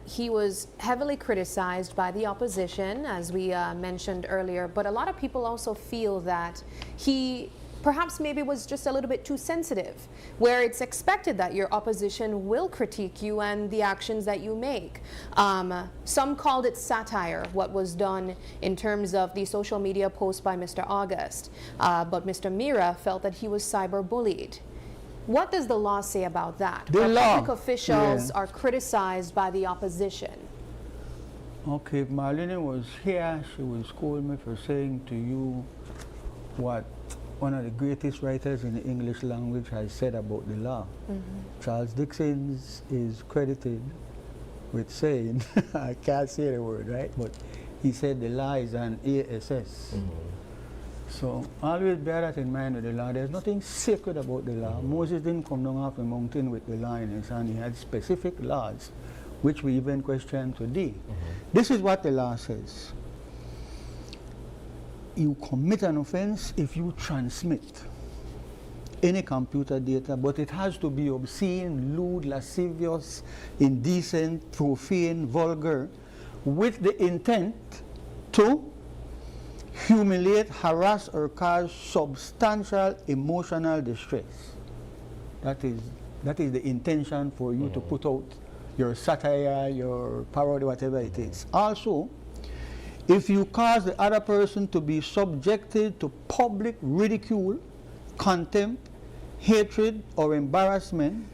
He was heavily criticized by the opposition, as we mentioned earlier, but a lot of people also feel that he perhaps maybe was just a little bit too sensitive, where it's expected that your opposition will critique you and the actions that you make. Some called it satire, what was done in terms of the social media post by Mr. August, but Mr. Mira felt that he was cyberbullied. What does the law say about that? The law, public officials are criticized by the opposition. Okay, if Marlene was here, she would scold me for saying to you what one of the greatest writers in the English language has said about the law. Charles Dickens is credited with saying, I can't say the word, right? But he said the law is an ASS. So always bear that in mind with the law. There's nothing sacred about the law. Moses didn't come down off the mountain with the law in his hand. He had specific laws, which we even question today. This is what the law says. You commit an offense if you transmit any computer data, but it has to be obscene, lewd, lascivious, indecent, profane, vulgar, with the intent to humiliate, harass, or cause substantial emotional distress. That is the intention for you to put out your satire, your parody, whatever it is. Also, if you cause the other person to be subjected to public ridicule, contempt, hatred, or embarrassment,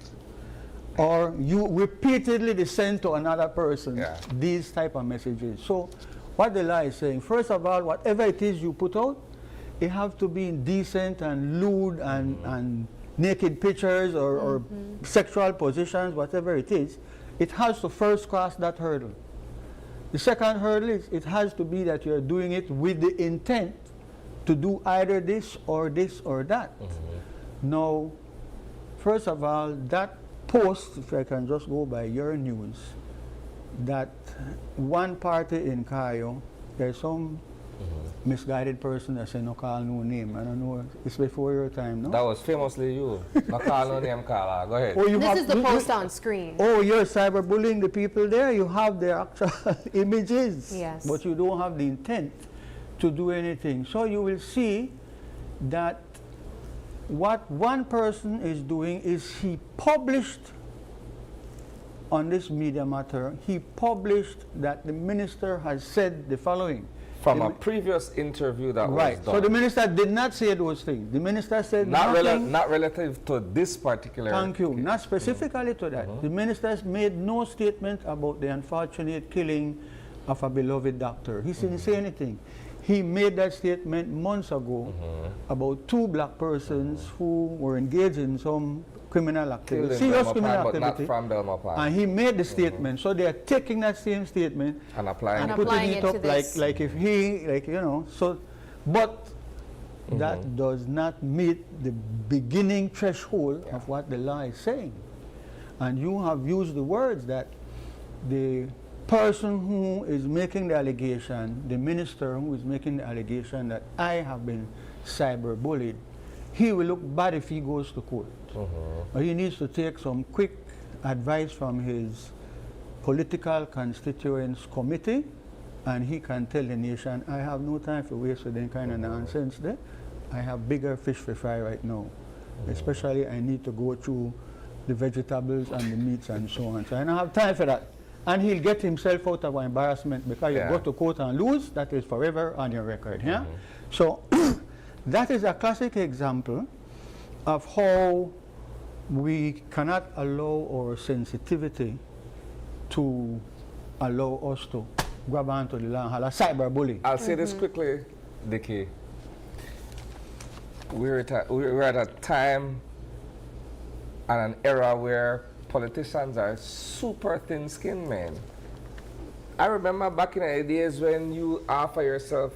or you repeatedly send to another person these type of messages. So what the law is saying, first of all, whatever it is you put out, it have to be indecent and lewd and naked pictures or sexual positions, whatever it is. It has to first cross that hurdle. The second hurdle is it has to be that you're doing it with the intent to do either this or that. Now, first of all, that post, if I can just go by your news, that one party in Cayo, there's some misguided person that said no call no name. I don't know, it's before your time, no? That was famously you. No call no name, Carla. Go ahead. Oh, This is the post on screen. Oh, you're cyberbullying the people there. You have their actual images, but you don't have the intent to do anything. So you will see that what one person is doing is he published on this media matter, he published that the minister has said the following. From a previous interview that was done. So the minister did not say those things. The minister said not nothing. Not relative to this particular Thank you. case. Not specifically to that. The minister made no statement about the unfortunate killing of a beloved doctor. He didn't say anything. he made that statement months ago about 2 black persons who were engaged in some criminal activity, serious criminal activity, but not from Belmar Park. and he made the statement. So they are taking that same statement And applying and it. putting it to up this. like if he, like, you know, so, but that does not meet the beginning threshold of what the law is saying. And you have used the words that the person who is making the allegation, the minister who is making the allegation that I have been cyberbullied, he will look bad if he goes to court. Or he needs to take some quick advice from his political constituents committee, and he can tell the nation, I have no time for waste with any kind of nonsense there. I have bigger fish to fry right now. Especially I need to go through the vegetables and the meats and so on. So I don't have time for that. And he'll get himself out of embarrassment because you go to court and lose, that is forever on your record. Yeah? So that is a classic example of how we cannot allow our sensitivity to allow us to grab onto the law and have a cyberbullying. I'll say this quickly, Dickie. We're at a time and an era where politicians are super thin-skinned, man. I remember back in the days when you offer yourself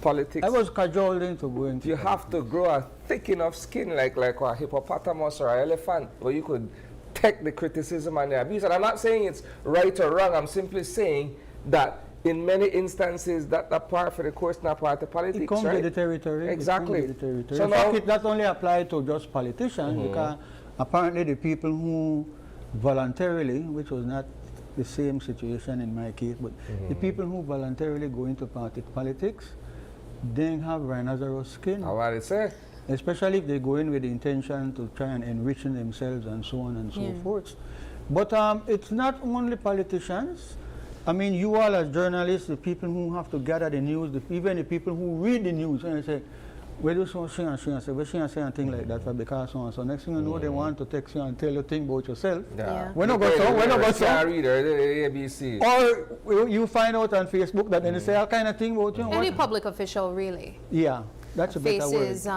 politics. I was cajoled to go into You have to grow a thick enough skin like a hippopotamus or an elephant where you could take the criticism and the abuse. And I'm not saying it's right or wrong. I'm simply saying that in many instances that part for the course, not part of politics. It comes right? with the territory. Exactly. It comes with the territory. So in now, fact, it not only apply to just politicians, because apparently the people who voluntarily, which was not the same situation in my case, but the people who voluntarily go into politics, they have rhinoceros skin. How are they say? Especially if they go in with the intention to try and enrich themselves and so on and so forth. But it's not only politicians. I mean, you all as journalists, the people who have to gather the news, even the people who read the news, and they say, where do so she and say, where she and say and things like that for because so on. So next thing you know, they want to text you and tell you things about yourself. We're not going to, we're not going to. Reader, the ABC. Or you find out on Facebook that they say all kind of thing about you. Any public official, really. Yeah, that's a better word. Faces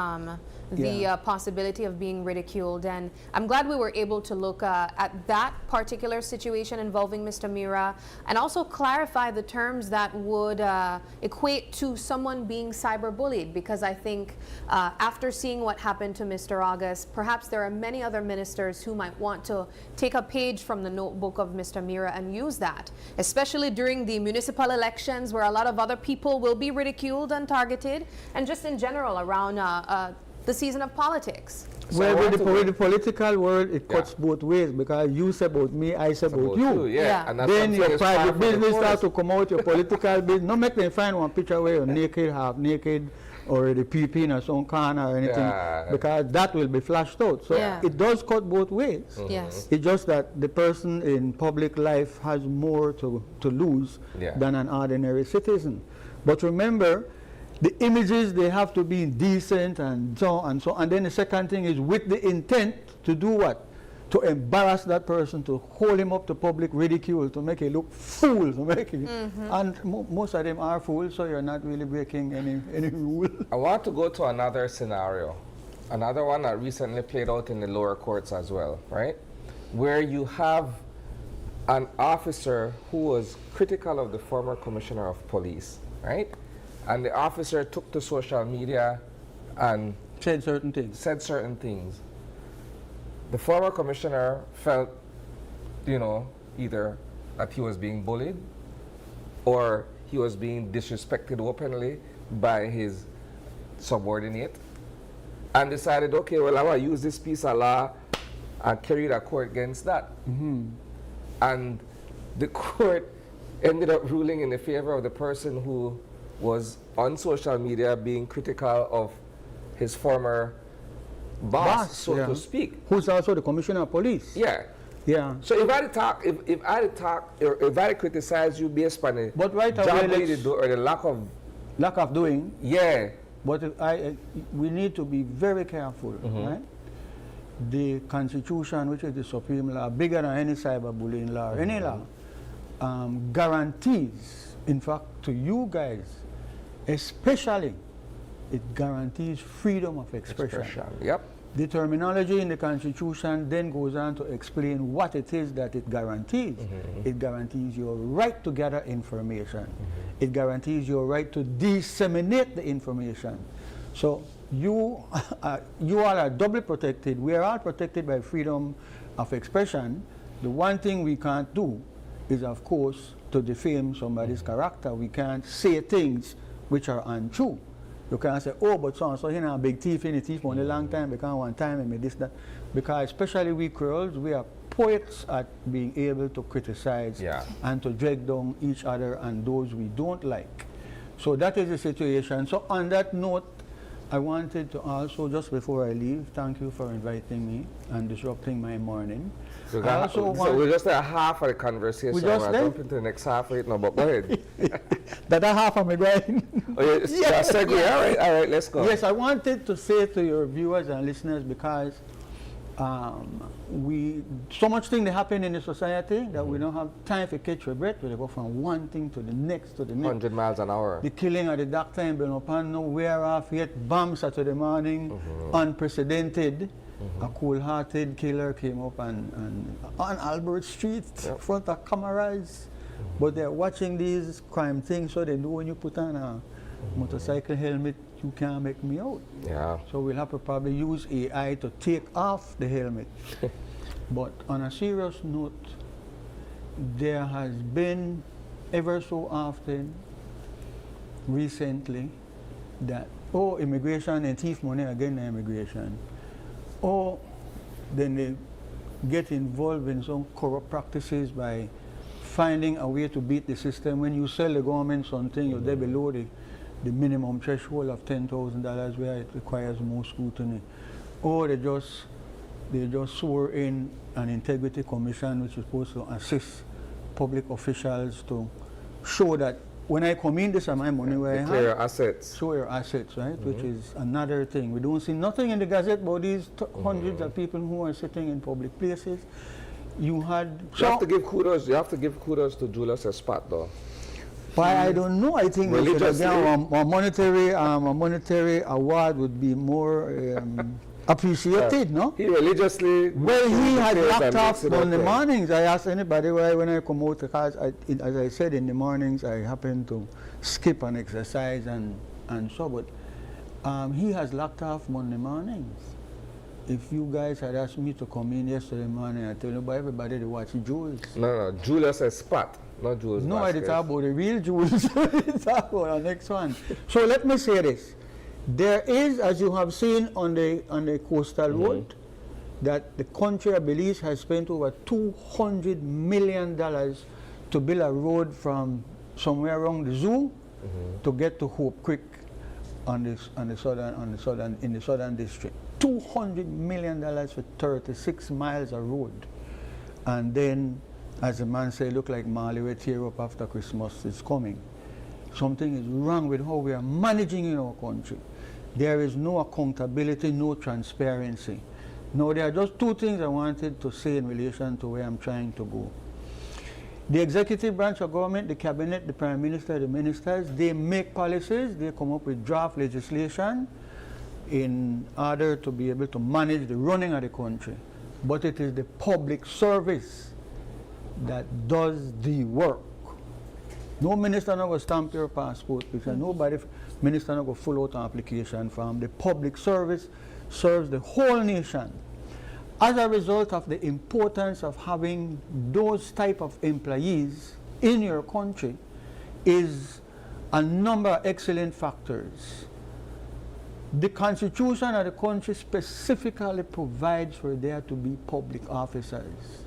the possibility of being ridiculed, and I'm glad we were able to look at that particular situation involving Mr. Mira and also clarify the terms that would equate to someone being cyberbullied, because I think after seeing what happened to Mr. August, perhaps there are many other ministers who might want to take a page from the notebook of Mr. Mira and use that, especially during the municipal elections where a lot of other people will be ridiculed and targeted, and just in general around the season of politics. Well, with the political world, it cuts both ways, because you say about me, I say about you. And that's then your private business starts starts to come out, your political business. No make them find one picture where you're naked, half naked, or the PP in some corner or anything, because that will be flashed out. So it does cut both ways. Yes. It's just that the person in public life has more to lose than an ordinary citizen. But remember, the images, they have to be decent and so on and so on. And then the second thing is with the intent to do what? To embarrass that person, to hold him up to public ridicule, to make him look fool, to make him. And most of them are fools, so you're not really breaking any rule. I want to go to another scenario, another one that recently played out in the lower courts as well, right? Where you have an officer who was critical of the former commissioner of police, right? And the officer took to social media and said certain things. The former commissioner felt, either that he was being bullied or he was being disrespected openly by his subordinate, and decided, okay, well, I want to use this piece of law and carry the court against that. And the court ended up ruling in the favor of the person who was on social media being critical of his former boss, so to speak. Who's also the commissioner of police. Yeah. So if I had criticized you based on the job you do or the lack of doing. Yeah. But we need to be very careful, right? The Constitution, which is the supreme law, bigger than any cyberbullying law, any law, guarantees, in fact, to you guys, especially it guarantees freedom of expression. Yep. The terminology in the Constitution then goes on to explain what it is that it guarantees. It guarantees your right to gather information. It guarantees your right to disseminate the information. So you all are doubly protected. We are all protected by freedom of expression. The one thing we can't do is, of course, to defame somebody's character. We can't say things which are untrue. You can't say, oh, but so he a big thief in the thief for a long time, because one time and made this, that. Because especially we Creoles, we are poets at being able to criticize and to drag down each other and those we don't like. So that is the situation. So on that note, I wanted to also, just before I leave, thank you for inviting me and disrupting my morning. So we're just at half of the conversation. We just We're jumping to the next half right now, but go ahead. That half of my brain. Oh, yeah, segue. All right, let's go. Yes, I wanted to say to your viewers and listeners, because so much things that happen in the society that we don't have time to catch your breath. We go from one thing to the next to the next. 100 miles an hour. The killing of the doctor in Belmopan, nowhere off yet. Bomb Saturday morning, unprecedented. A cool-hearted killer came up and on Albert Street, in front of cameras. But they're watching these crime things, so they know when you put on a motorcycle helmet, you can't make me out. Yeah. So we'll have to probably use AI to take off the helmet. But on a serious note, there has been ever so often recently that, oh, immigration and thief money again, immigration. Or then they get involved in some corrupt practices by finding a way to beat the system. When you sell the government something, you're there below the minimum threshold of $10,000 where it requires more scrutiny. Or they just swore in an integrity commission which is supposed to assist public officials to show that when I come in, this is my money where I have. Declare your assets. Show your assets, right? Which is another thing. We don't see nothing in the Gazette about these hundreds of people who are sitting in public places. You have to give kudos. You have to give kudos to Julius Espat, though. But I don't know. I think a monetary award would be more appreciated, no? He religiously. Well, he had locked off on the mornings. I asked anybody why when I come out, because as I said, in the mornings I happen to skip and exercise and so, but he has locked off Monday mornings. If you guys had asked me to come in yesterday morning, I tell you, but everybody they watch Jules. No, Julius Espat, not Jules. No, I did talk about the real Jules. I did talk about the next one. So let me say this. There is, as you have seen on the coastal road, that the country of Belize has spent over $200 million to build a road from somewhere around the zoo to get to Hope Creek in the southern district. $200 million for 36 miles of road. And then, as the man said, look like Mali will tear up after Christmas is coming. Something is wrong with how we are managing in our country. There is no accountability, no transparency. No, there are just two things I wanted to say in relation to where I'm trying to go. The executive branch of government, the cabinet, the prime minister, the ministers, they make policies, they come up with draft legislation in order to be able to manage the running of the country. But it is the public service that does the work. No minister no go stamp your passport, because minister no go fill out an application form. The public service serves the whole nation. As a result of the importance of having those type of employees in your country is a number of excellent factors. The Constitution of the country specifically provides for there to be public officers,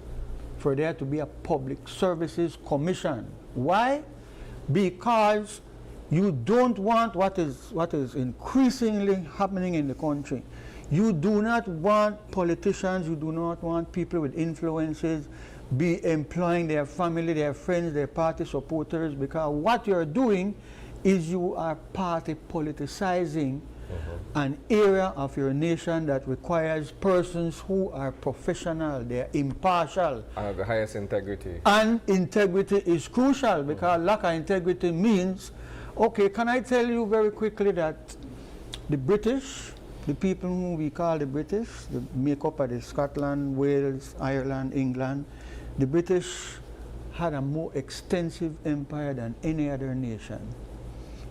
for there to be a public services commission. Why? Because you don't want what is increasingly happening in the country. You do not want politicians, you do not want people with influences be employing their family, their friends, their party supporters, because what you're doing is you are party politicizing an area of your nation that requires persons who are professional, they're impartial. And of the highest integrity. And integrity is crucial, because lack of integrity means Okay, can I tell you very quickly that the British, the people who we call the British, the makeup of the Scotland, Wales, Ireland, England, the British had a more extensive empire than any other nation.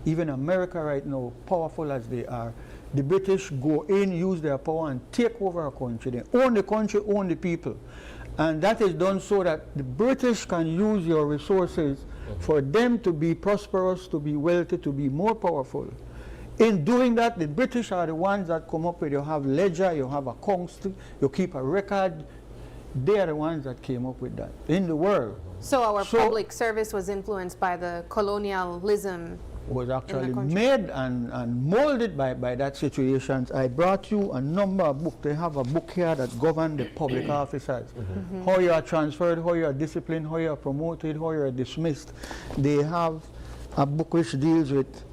Even America right now, powerful as they are, the British go in, use their power and take over a country. They own the country, own the people. And that is done so that the British can use your resources for them to be prosperous, to be wealthy, to be more powerful. In doing that, the British are the ones that come up with, you have ledger, you have accounts, you keep a record. They are the ones that came up with that in the world. So our public service was influenced by the colonialism. Was actually made and molded by that situation. I brought you a number of books. They have a book here that governs the public officers. How you are transferred, how you are disciplined, how you are promoted, how you are dismissed. They have a book which deals with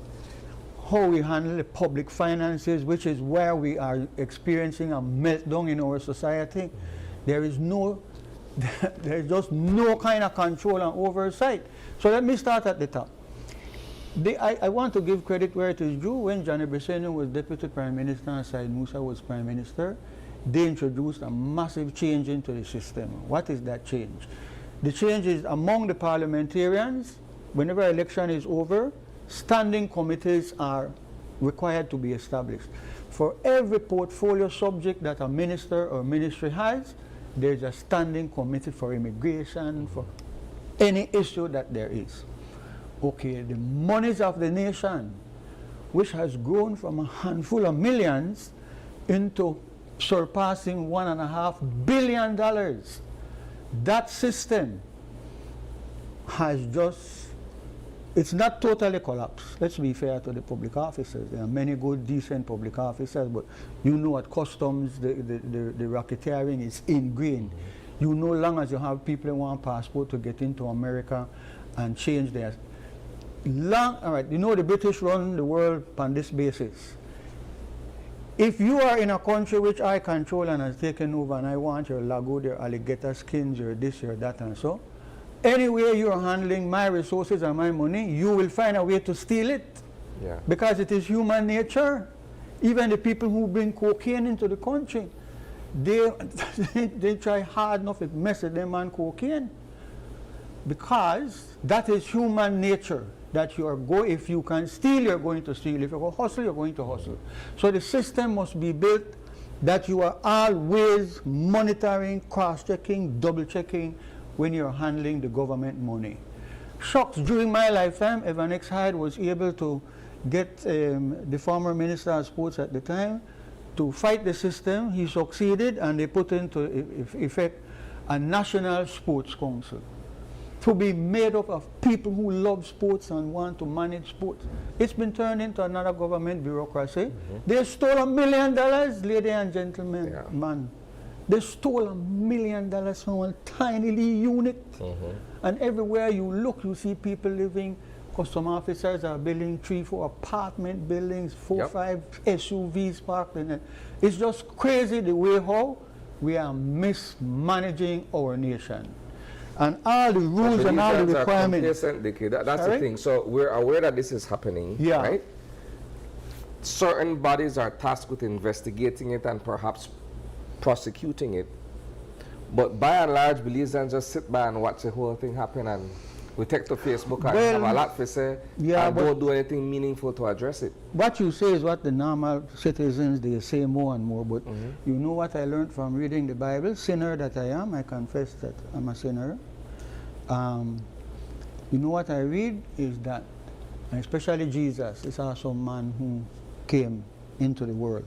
how we handle the public finances, which is where we are experiencing a meltdown in our society. There is just no kind of control and oversight. So let me start at the top. I want to give credit where it is due. When Johnny Bresenian was Deputy Prime Minister and Said Musa was Prime Minister, they introduced a massive change into the system. What is that change? The change is among the parliamentarians. Whenever election is over, standing committees are required to be established. For every portfolio subject that a minister or ministry has, there's a standing committee for immigration, for any issue that there is. Okay, the monies of the nation, which has grown from a handful of millions into surpassing $1.5 billion, that system has just, it's not totally collapsed. Let's be fair to the public officers. There are many good, decent public officers, but you know at customs, the racketeering is ingrained. You know, long as you have people who want a passport to get into America and change their all right, you know the British run the world on this basis. If you are in a country which I control and has taken over and I want your lagoon, your alligator skins, your this, your that and so, anywhere you are handling my resources and my money, you will find a way to steal it. Yeah. Because it is human nature. Even the people who bring cocaine into the country, they try hard enough to mess with them on cocaine. Because that is human nature. That if you can steal, you're going to steal. If you go hustle, you're going to hustle. So the system must be built that you are always monitoring, cross-checking, double-checking when you're handling the government money. Shucks, during my lifetime, Evan X. Hyde was able to get the former Minister of Sports at the time to fight the system. He succeeded, and they put into effect a National Sports Council, to be made up of people who love sports and want to manage sports. It's been turned into another government bureaucracy. They stole $1 million, ladies and gentlemen, man. They stole $1 million from a tiny little unit. And everywhere you look, you see people living. Custom officers are building 3-4 apartment buildings, 4-5 SUVs parked in it. It's just crazy the way how we are mismanaging our nation. And all the rules and all the requirements. That's the thing. So we're aware that this is happening, right? Certain bodies are tasked with investigating it and perhaps prosecuting it. But by and large, Belizeans just sit by and watch the whole thing happen, and we take to Facebook and have a lot to say and don't do anything meaningful to address it. What you say is what the normal citizens, they say more and more. But you know what I learned from reading the Bible? Sinner that I am, I confess that I'm a sinner. You know what I read is that, especially Jesus is also a man who came into the world.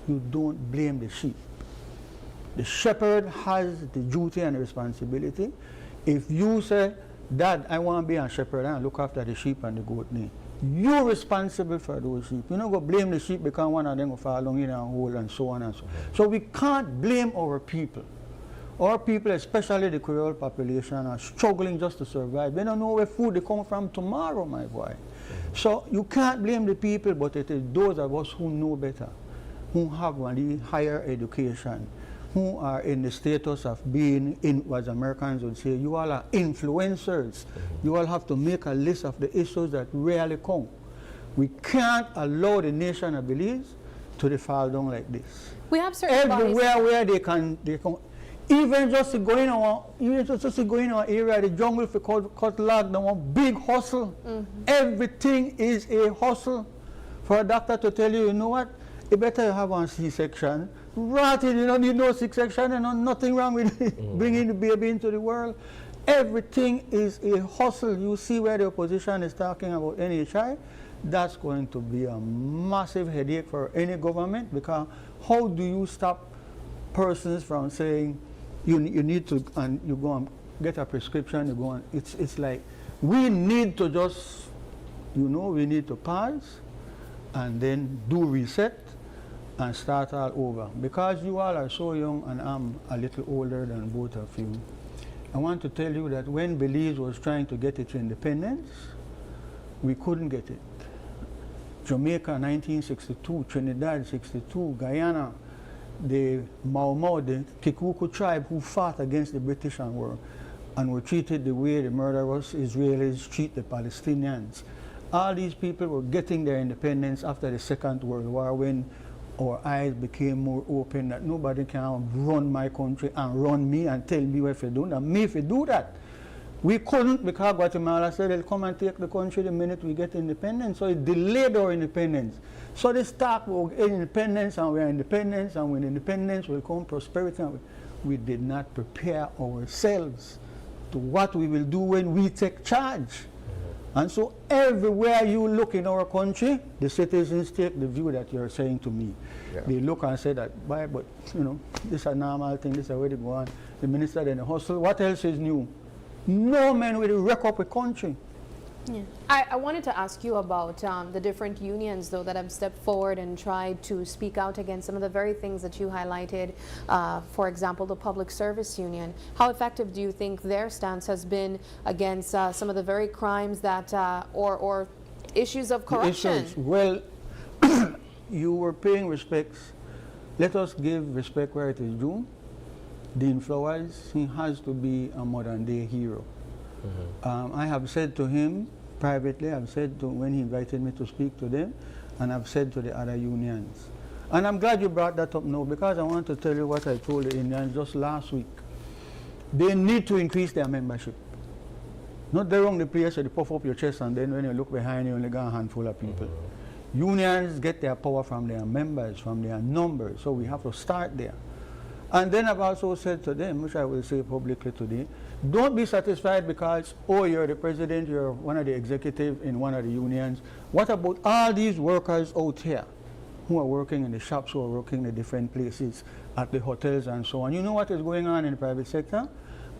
You don't blame the sheep. The shepherd has the duty and the responsibility. If you say, Dad, I want to be a shepherd and look after the sheep and the goat, you're responsible for those sheep. You don't go blame the sheep because one of them will fall along in a hole and so on and so on. So we can't blame our people. Our people, especially the Creole population, are struggling just to survive. They don't know where food they come from tomorrow, my boy. So you can't blame the people, but it is those of us who know better, who have a higher education, who are in the status of being, in what Americans would say, you all are influencers. You all have to make a list of the issues that really count. We can't allow the nation of Belize to fall down like this. We have certain everywhere where they can, even just to go in our area, the jungle for cut log, they want big hustle. Everything is a hustle. For a doctor to tell you, you know what, you better have one C-section. Rotten, you don't need no C-section, and nothing wrong with bringing the baby into the world. Everything is a hustle. You see where the opposition is talking about NHI, that's going to be a massive headache for any government, because how do you stop persons from saying you need to, and you go and get a prescription, you go on, it's like, we need to just, we need to pause and then do reset and start all over. Because you all are so young and I'm a little older than both of you, I want to tell you that when Belize was trying to get its independence, we couldn't get it. Jamaica 1962, Trinidad 62, Guyana, the Mau, the Kikuku tribe who fought against the British and were treated the way the murderous Israelis treat the Palestinians. All these people were getting their independence after the Second World War, when our eyes became more open that nobody can run my country and run me and tell me what to do. And me if you do that. We couldn't, because Guatemala said they'll come and take the country the minute we get independence. So it delayed our independence. So this talk about independence, and we're independence, and when independence will come prosperity, and we did not prepare ourselves to what we will do when we take charge. And so everywhere you look in our country, the citizens take the view that you're saying to me. Yeah. They look and say that, but this is a normal thing, this is already go on. The minister then hustle, what else is new? No man will wreck up a country. Yeah. I wanted to ask you about the different unions, though, that have stepped forward and tried to speak out against some of the very things that you highlighted. For example, the Public Service Union. How effective do you think their stance has been against some of the very crimes that, or issues of corruption? Well, you were paying respects. Let us give respect where it is due. Dean Flowers, he has to be a modern-day hero. I have said to him privately, I've said to when he invited me to speak to them, and I've said to the other unions. And I'm glad you brought that up now, because I want to tell you what I told the Indians just last week. They need to increase their membership. Not the wrong place where you puff up your chest and then when you look behind you only got a handful of people. Unions get their power from their members, from their numbers, so we have to start there. And then I've also said to them, which I will say publicly today, don't be satisfied because, oh, you're the president, you're one of the executives in one of the unions. What about all these workers out here who are working in the shops, who are working in the different places, at the hotels and so on? You know what is going on in the private sector?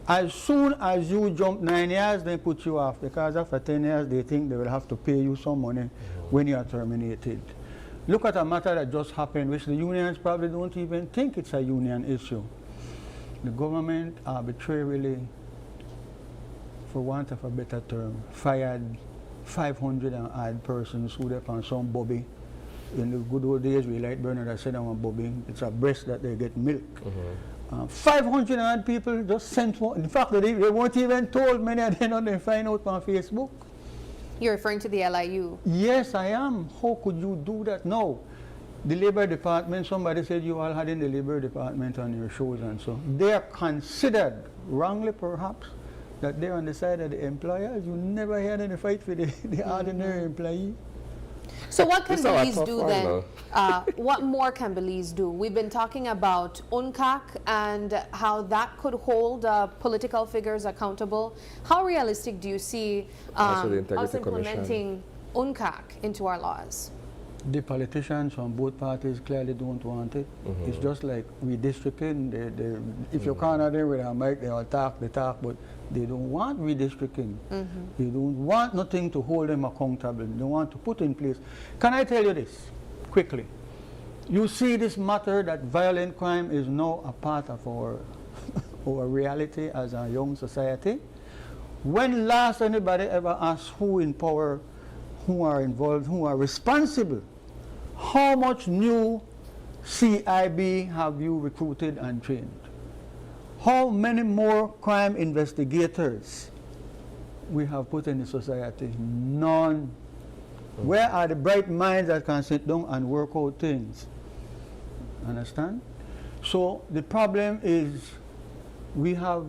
As soon as you jump 9 years, they put you off, because after 10 years, they think they will have to pay you some money when you are terminated. Look at a matter that just happened, which the unions probably don't even think it's a union issue. The government arbitrarily, for want of a better term, fired 500 and odd persons who left on some bobby. In the good old days, we like Bernard, I said I'm a bobby. It's a breast that they get milk. 500 and odd people just sent one. In fact, they weren't even told. Many of them don't find out on Facebook. You're referring to the LIU? Yes, I am. How could you do that? No. The Labor Department, somebody said you all had in the Labor Department on your shows and so. They are considered, wrongly perhaps, that they're on the side of the employers. You never heard any fight for the ordinary employee. So what can Belize do then? What more can Belize do? We've been talking about UNCAC and how that could hold political figures accountable. How realistic do you see us implementing UNCAC into our laws? The politicians from both parties clearly don't want it. It's just like redistricting. If you corner them with a mic, they'll talk, but they don't want redistricting. They don't want nothing to hold them accountable. They want to put in place. Can I tell you this quickly? You see this matter that violent crime is now a part of our reality as a young society. When last anybody ever asked who in power, who are involved, who are responsible, how much new CIB have you recruited and trained? How many more crime investigators we have put in the society? None. Where are the bright minds that can sit down and work out things? Understand? So the problem is we have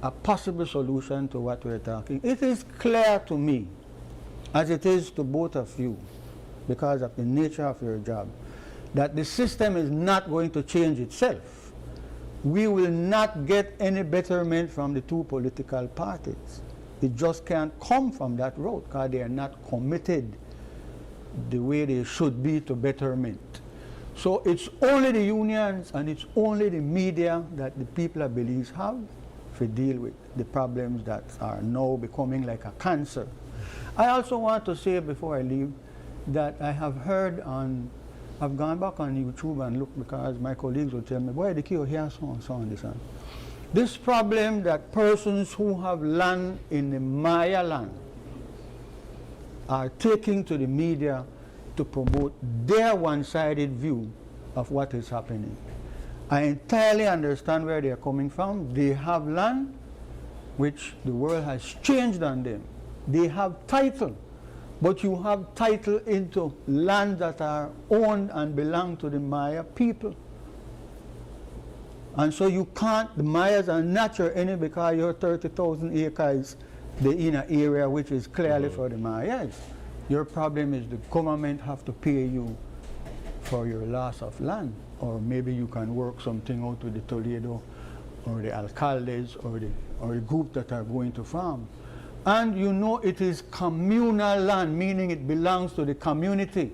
a possible solution to what we're talking. It is clear to me, as it is to both of you, because of the nature of your job, that the system is not going to change itself. We will not get any betterment from the two political parties. It just can't come from that road because they are not committed the way they should be to betterment. So it's only the unions and it's only the media that the people of Belize have to deal with the problems that are now becoming like a cancer. I also want to say before I leave that I have heard on, I've gone back on YouTube and looked because my colleagues will tell me, boy, the key here, so on, this one. This problem that persons who have land in the Maya land are taking to the media to promote their one-sided view of what is happening. I entirely understand where they are coming from. They have land which the world has changed on them. They have title, but you have title into land that are owned and belong to the Maya people. And so you can't, the Mayas are not your enemy because your 30,000 acres, they're in an area which is clearly for the Mayas. Your problem is the government have to pay you for your loss of land, or maybe you can work something out with the Toledo or the alcaldes or the group that are going to farm. And you know it is communal land, meaning it belongs to the community.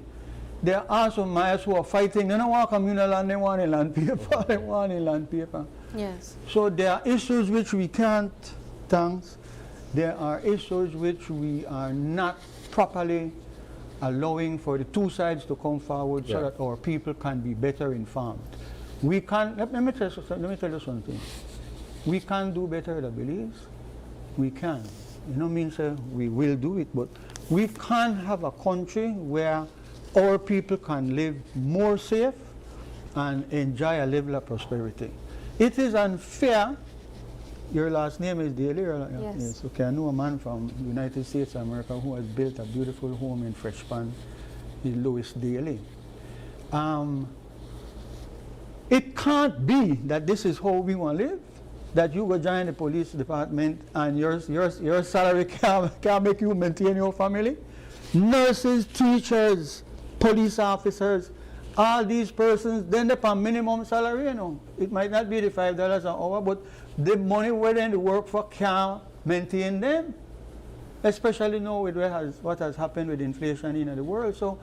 There are some Mayas who are fighting. They don't want communal land, they want a land paper. They want a land paper. Yes. So there are issues which we can't, thanks. There are issues which we are not properly allowing for the two sides to come forward so that our people can be better informed. We can, let me tell you something. We can do better than Belize. We can. You know, means we will do it, but we can't have a country where our people can live more safe and enjoy a level of prosperity. It is unfair. Your last name is Daly? Yes. Okay, I know a man from the United States of America who has built a beautiful home in Fresh Pond. He's Louis Daly. It can't be that this is how we want to live, that you go join the police department and your salary can't make you maintain your family. Nurses, teachers, police officers, all these persons, then they're on minimum salary, you know. It might not be the $5 an hour, but the money where they work for can't maintain them, especially now with what has happened with inflation in the world. So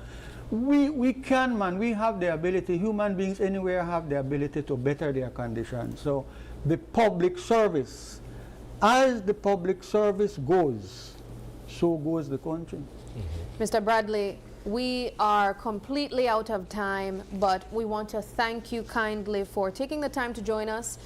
we can, man, we have the ability, human beings anywhere have the ability to better their conditions. So the public service, as the public service goes, so goes the country. Mr. Bradley, we are completely out of time, but we want to thank you kindly for taking the time to join us,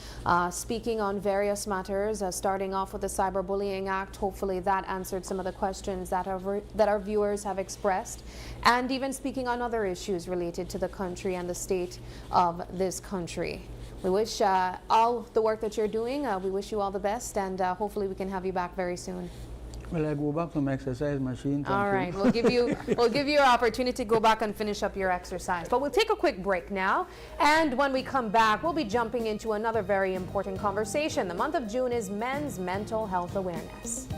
speaking on various matters, starting off with the Cyberbullying Act. Hopefully that answered some of the questions that our viewers have expressed, and even speaking on other issues related to the country and the state of this country. We wish all the work that you're doing, we wish you all the best, and hopefully we can have you back very soon. Well, I go back to my exercise machine. All right, we'll give you an opportunity to go back and finish up your exercise. But we'll take a quick break now, and when we come back, we'll be jumping into another very important conversation. The month of June is Men's Mental Health Awareness.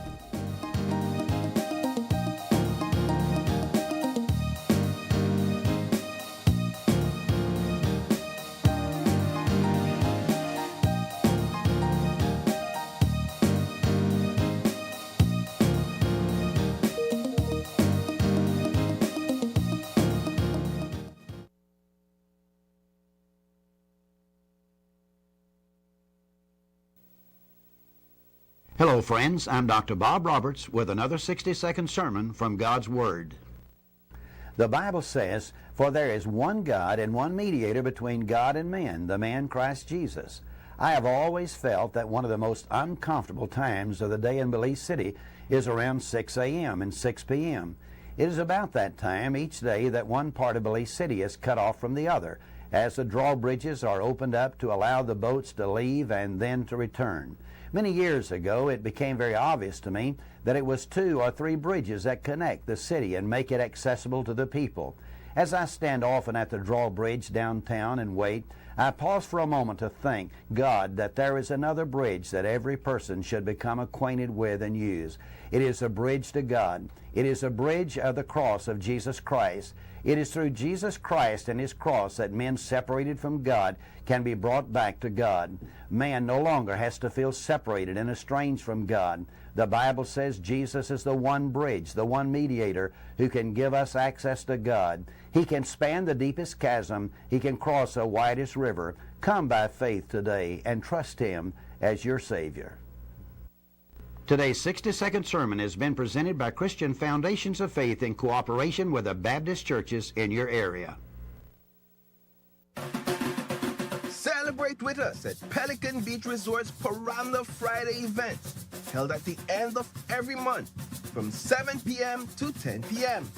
Hello, friends. I'm Dr. Bob Roberts with another 60-second sermon from God's Word. The Bible says, "For there is one God and one mediator between God and men, the man Christ Jesus." I have always felt that one of the most uncomfortable times of the day in Belize City is around 6 a.m. and 6 p.m. It is about that time each day that one part of Belize City is cut off from the other, as the drawbridges are opened up to allow the boats to leave and then to return. Many years ago, it became very obvious to me that it was 2 or 3 bridges that connect the city and make it accessible to the people. As I stand often at the drawbridge downtown and wait, I pause for a moment to thank God that there is another bridge that every person should become acquainted with and use. It is a bridge to God. It is a bridge of the cross of Jesus Christ. It is through Jesus Christ and His cross that men separated from God can be brought back to God. Man no longer has to feel separated and estranged from God. The Bible says Jesus is the one bridge, the one mediator who can give us access to God. He can span the deepest chasm. He can cross the widest river. Come by faith today and trust Him as your Savior. Today's 60-second sermon has been presented by Christian Foundations of Faith in cooperation with the Baptist churches in your area. Celebrate with us at Pelican Beach Resort's Paranda Friday event, held at the end of every month from 7 p.m. to 10 p.m.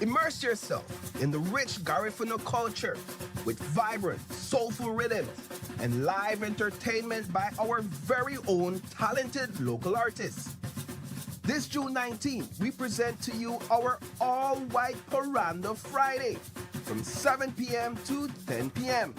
Immerse yourself in the rich Garifuna culture with vibrant, soulful rhythms and live entertainment by our very own talented local artists. This June 19th, we present to you our all-white Paranda Friday from 7 p.m. to 10 p.m.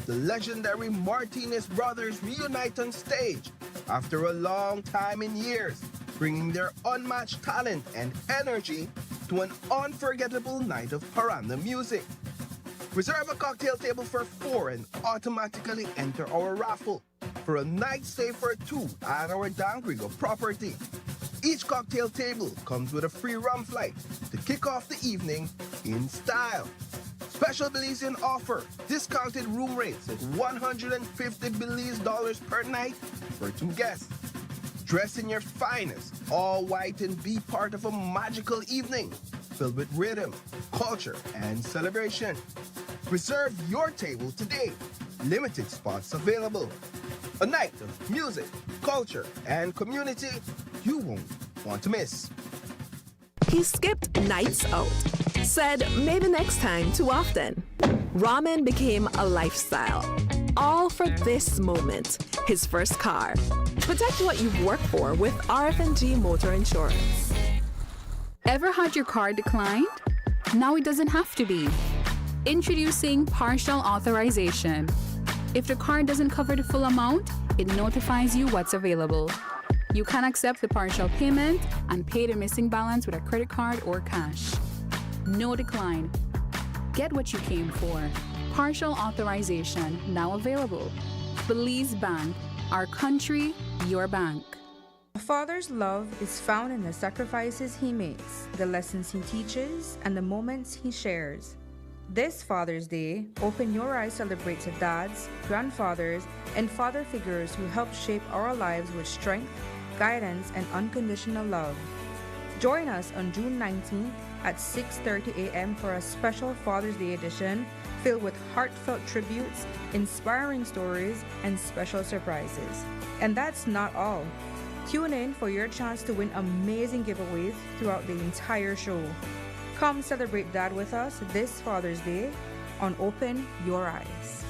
The legendary Martinez Brothers reunite on stage after a long time in years, bringing their unmatched talent and energy to an unforgettable night of Paranda music. Reserve a cocktail table for 4 and automatically enter our raffle for a night stay for 2 at our Dan Grigo property. Each cocktail table comes with a free rum flight to kick off the evening in style. Special Belizean offer, discounted room rates at $150 Belize per night for 2 guests. Dress in your finest, all white, and be part of a magical evening filled with rhythm, culture, and celebration. Reserve your table today. Limited spots available. A night of music, culture, and community you won't want to miss. He skipped nights out. Said maybe next time too often. Ramen became a lifestyle. All for this moment, his first car. Protect what you've worked for with RF&G Motor Insurance. Ever had your car declined? Now it doesn't have to be. Introducing partial authorization. If the car doesn't cover the full amount, it notifies you what's available. You can accept the partial payment and pay the missing balance with a credit card or cash. No decline. Get what you came for. Partial authorization now available. Belize Bank, our country, your bank. A father's love is found in the sacrifices he makes, the lessons he teaches, and the moments he shares. This Father's Day, Open Your Eyes celebrates the dads, grandfathers, and father figures who help shape our lives with strength, guidance, and unconditional love. Join us on June 19th at 6:30 a.m. for a special Father's Day edition filled with heartfelt tributes, inspiring stories, and special surprises. And that's not all. Tune in for your chance to win amazing giveaways throughout the entire show. Come celebrate Dad with us this Father's Day on Open Your Eyes.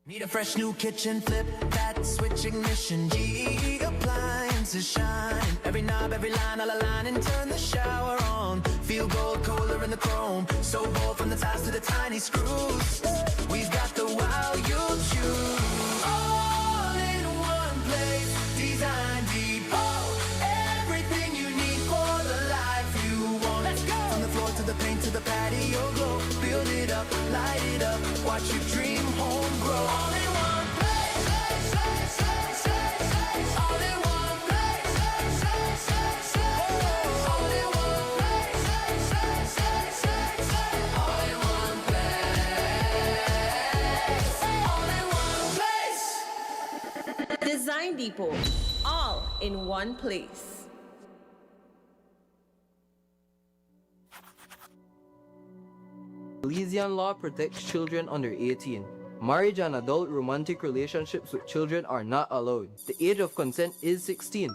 Need a fresh new kitchen, flip that switch ignition. GE appliances shine. Every knob, every line, all align and turn the shower on. Feel gold, colder in the chrome. So bold from the ties to the tiny screws. We've got the wow you'll choose. All in one place, Design Depot. Everything you need for the life you want. Let's go! From the floor to the paint to the patio glow. Build it up, light it up. Watch your dream home grow. All in one place. All in one place. All in one place. All in one place. All in one place. Design Depot, all in one place. Belizean law protects children under 18. Marriage and adult romantic relationships with children are not allowed. The age of consent is 16.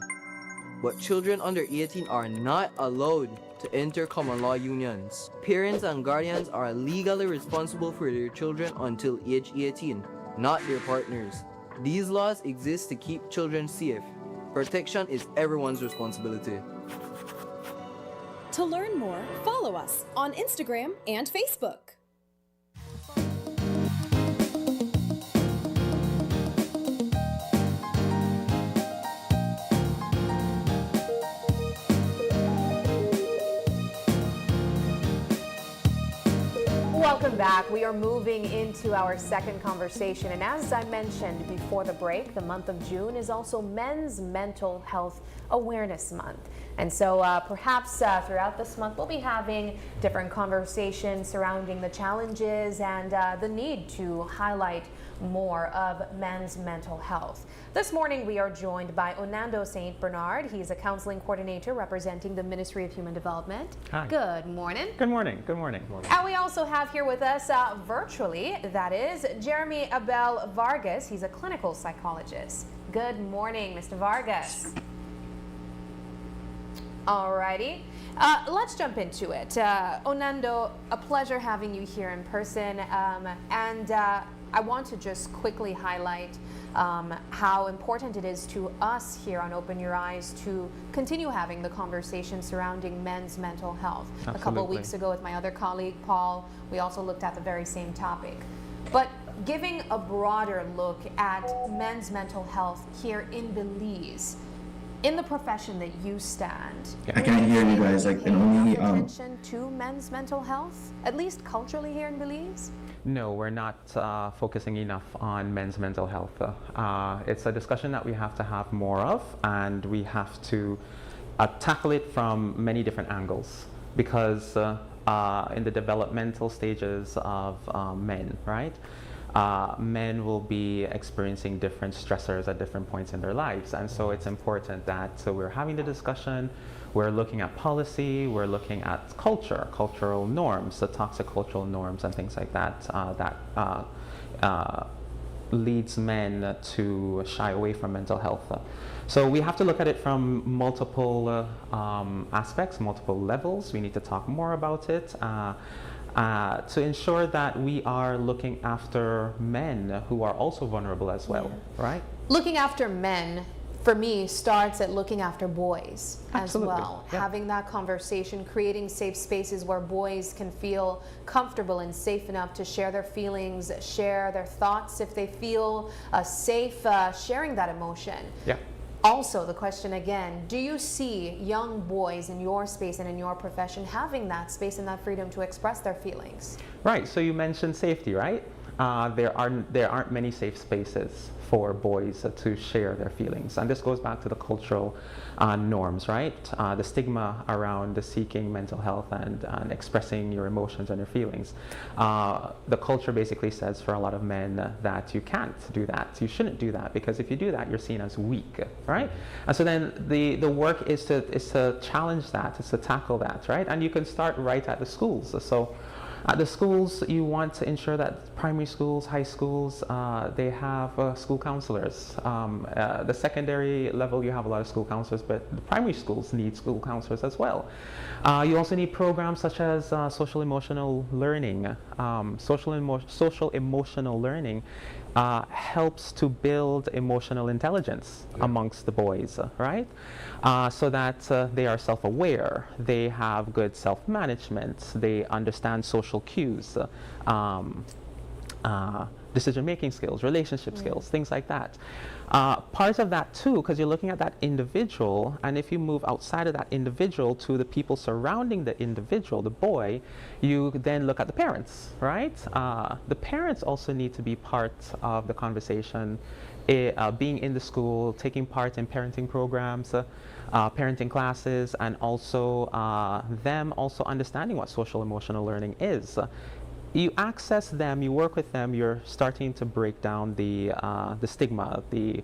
but children under 18 are not allowed to enter common law unions. Parents and guardians are legally responsible for their children until age 18, not their partners. These laws exist to keep children safe. Protection is everyone's responsibility. To learn more, follow us on Instagram and Facebook. Welcome back. We are moving into our second conversation, and as I mentioned before the break, the month of June is also Men's Mental Health Awareness Month. And so perhaps throughout this month we'll be having different conversations surrounding the challenges and the need to highlight more of men's mental health. This morning we are joined by Onando St. Bernard. He's a counseling coordinator representing the Ministry of Human Development. Hi. Good morning. Good morning. Good morning. And we also have here with us virtually, that is, Jeremy Abel Vargas. He's a clinical psychologist. Good morning, Mr. Vargas. Alrighty, let's jump into it. Onando, a pleasure having you here in person, and I want to just quickly highlight how important it is to us here on Open Your Eyes to continue having the conversation surrounding men's mental health. Absolutely. A couple of weeks ago with my other colleague, Paul, we also looked at the very same topic. But giving a broader look at men's mental health here in Belize, in the profession that you stand, I can't hear you guys. I can only attention to men's mental health, at least culturally here in Belize? No, we're not focusing enough on men's mental health. It's a discussion that we have to have more of, and we have to tackle it from many different angles, because in the developmental stages of men, right? Men will be experiencing different stressors at different points in their lives, and so it's important that we're having the discussion, we're looking at policy, we're looking at culture, cultural norms, the toxic cultural norms and things like that, that leads men to shy away from mental health. So we have to look at it from multiple aspects, multiple levels. We need to talk more about it. To ensure that we are looking after men who are also vulnerable as well, right? Looking after men, for me, starts at looking after boys Absolutely. as well. Yeah. Having that conversation, creating safe spaces where boys can feel comfortable and safe enough to share their feelings, share their thoughts if they feel safe sharing that emotion. Yeah. Also, the question again, do you see young boys in your space and in your profession having that space and that freedom to express their feelings? Right, so you mentioned safety, right? There aren't many safe spaces for boys to share their feelings. And this goes back to the cultural norms, right? The stigma around seeking mental health and expressing your emotions and your feelings. The culture basically says for a lot of men that you can't do that. You shouldn't do that, because if you do that, you're seen as weak, right? And so then the work is to challenge that, is to tackle that, right? And you can start right at the schools. So at the schools, you want to ensure that primary schools, high schools, they have school counselors. The secondary level, you have a lot of school counselors, but the primary schools need school counselors as well. You also need programs such as social emotional learning. Social emotional learning helps to build emotional intelligence amongst the boys, right? So that they are self-aware, they have good self-management, they understand social cues, decision-making skills, relationship skills, things like that. Part of that too, because you're looking at that individual, and if you move outside of that individual to the people surrounding the individual, the boy, you then look at the parents, right? The parents also need to be part of the conversation, being in the school, taking part in parenting programs, parenting classes, and also them also understanding what social emotional learning is. you access them, you work with them, you're starting to break down the stigma, the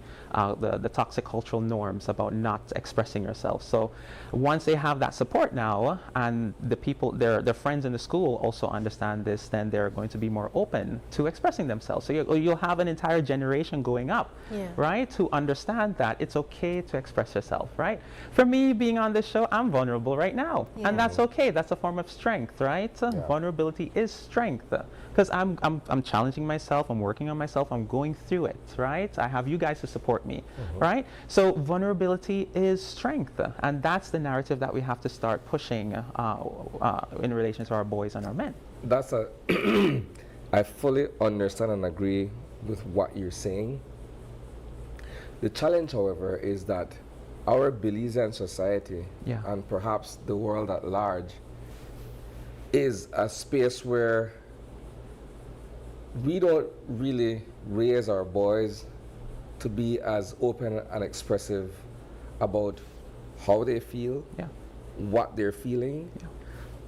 toxic cultural norms about not expressing yourself. So once they have that support now, and the people, their friends in the school also understand this, then they're going to be more open to expressing themselves. So you'll have an entire generation going up, right, who understand that it's okay to express yourself, right? For me, being on this show, I'm vulnerable right now, and that's okay. That's a form of strength, right? Vulnerability is strength, because I'm challenging myself, I'm working on myself, I'm going through it, right? I have you guys to support me, right? So vulnerability is strength, and that's the narrative that we have to start pushing in relation to our boys and our men. That's I fully understand and agree with what you're saying. The challenge, however, is that our Belizean society, and perhaps the world at large, is a space where we don't really raise our boys to be as open and expressive about how they feel, what they're feeling,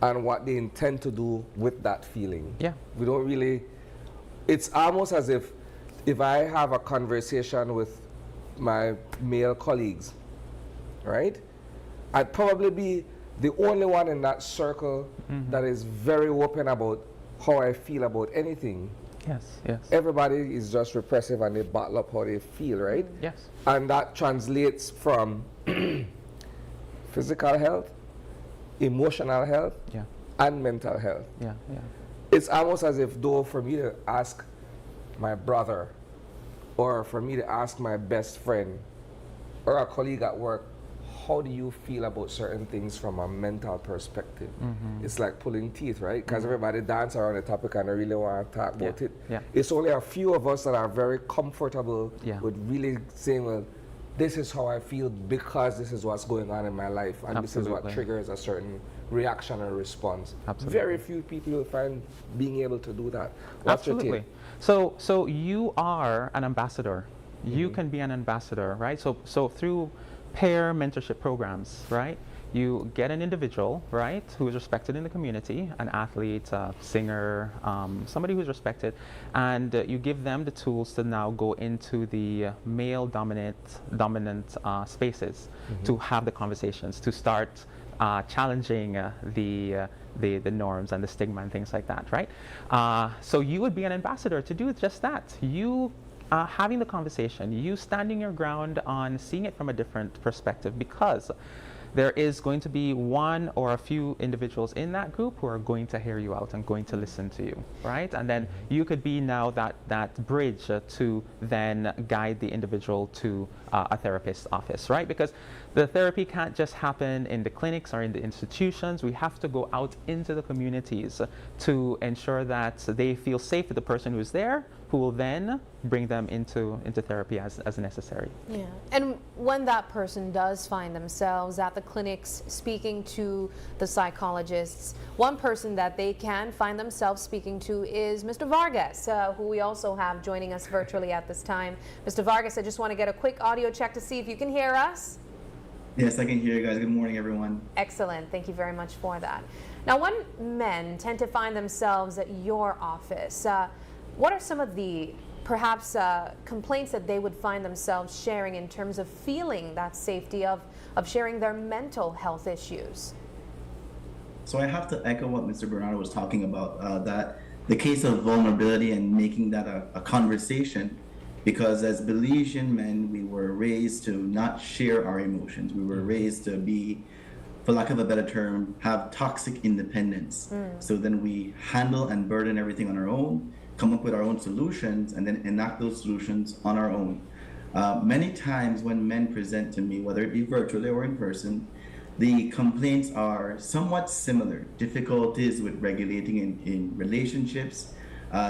and what they intend to do with that feeling. We don't really, it's almost as if I have a conversation with my male colleagues, right? I'd probably be the only one in that circle that is very open about how I feel about anything. Everybody is just repressive and they bottle up how they feel, right? And that translates from physical health, emotional health, and mental health. It's almost as if, though, for me to ask my brother, or for me to ask my best friend, or a colleague at work, how do you feel about certain things from a mental perspective? It's like pulling teeth, right? Because everybody dance around the topic and I really want to talk about it. It's only a few of us that are very comfortable with really saying, well, this is how I feel because this is what's going on in my life, and this is what triggers a certain reaction or response. Very few people will find being able to do that. What's your take? So you are an ambassador. You can be an ambassador, right? So through peer mentorship programs, right? You get an individual, right, who is respected in the community, an athlete, a singer, somebody who's respected, and you give them the tools to now go into the male dominant spaces to have the conversations, to start challenging the norms and the stigma and things like that, right? So you would be an ambassador to do just that. You having the conversation, you standing your ground on seeing it from a different perspective, because there is going to be one or a few individuals in that group who are going to hear you out and going to listen to you, right? And then you could be now that bridge to then guide the individual to a therapist's office, right? Because the therapy can't just happen in the clinics or in the institutions. We have to go out into the communities to ensure that they feel safe with the person who's there, who will then bring them into therapy as necessary. Yeah, and when that person does find themselves at the clinics speaking to the psychologists, one person that they can find themselves speaking to is Mr. Vargas, who we also have joining us virtually at this time. Mr. Vargas, I just want to get a quick audio check to see if you can hear us. Yes, I can hear you guys. Good morning, everyone. Excellent. Thank you very much for that. Now, when men tend to find themselves at your office, what are some of the perhaps complaints that they would find themselves sharing in terms of feeling that safety of sharing their mental health issues? So I have to echo what Mr. Bernardo was talking about, that the case of vulnerability and making that a conversation, because as Belizean men, we were raised to not share our emotions. We were raised to be, for lack of a better term, have toxic independence. So then we handle and burden everything on our own, come up with our own solutions, and then enact those solutions on our own. Many times when men present to me, whether it be virtually or in person, the complaints are somewhat similar. Difficulties with regulating in relationships,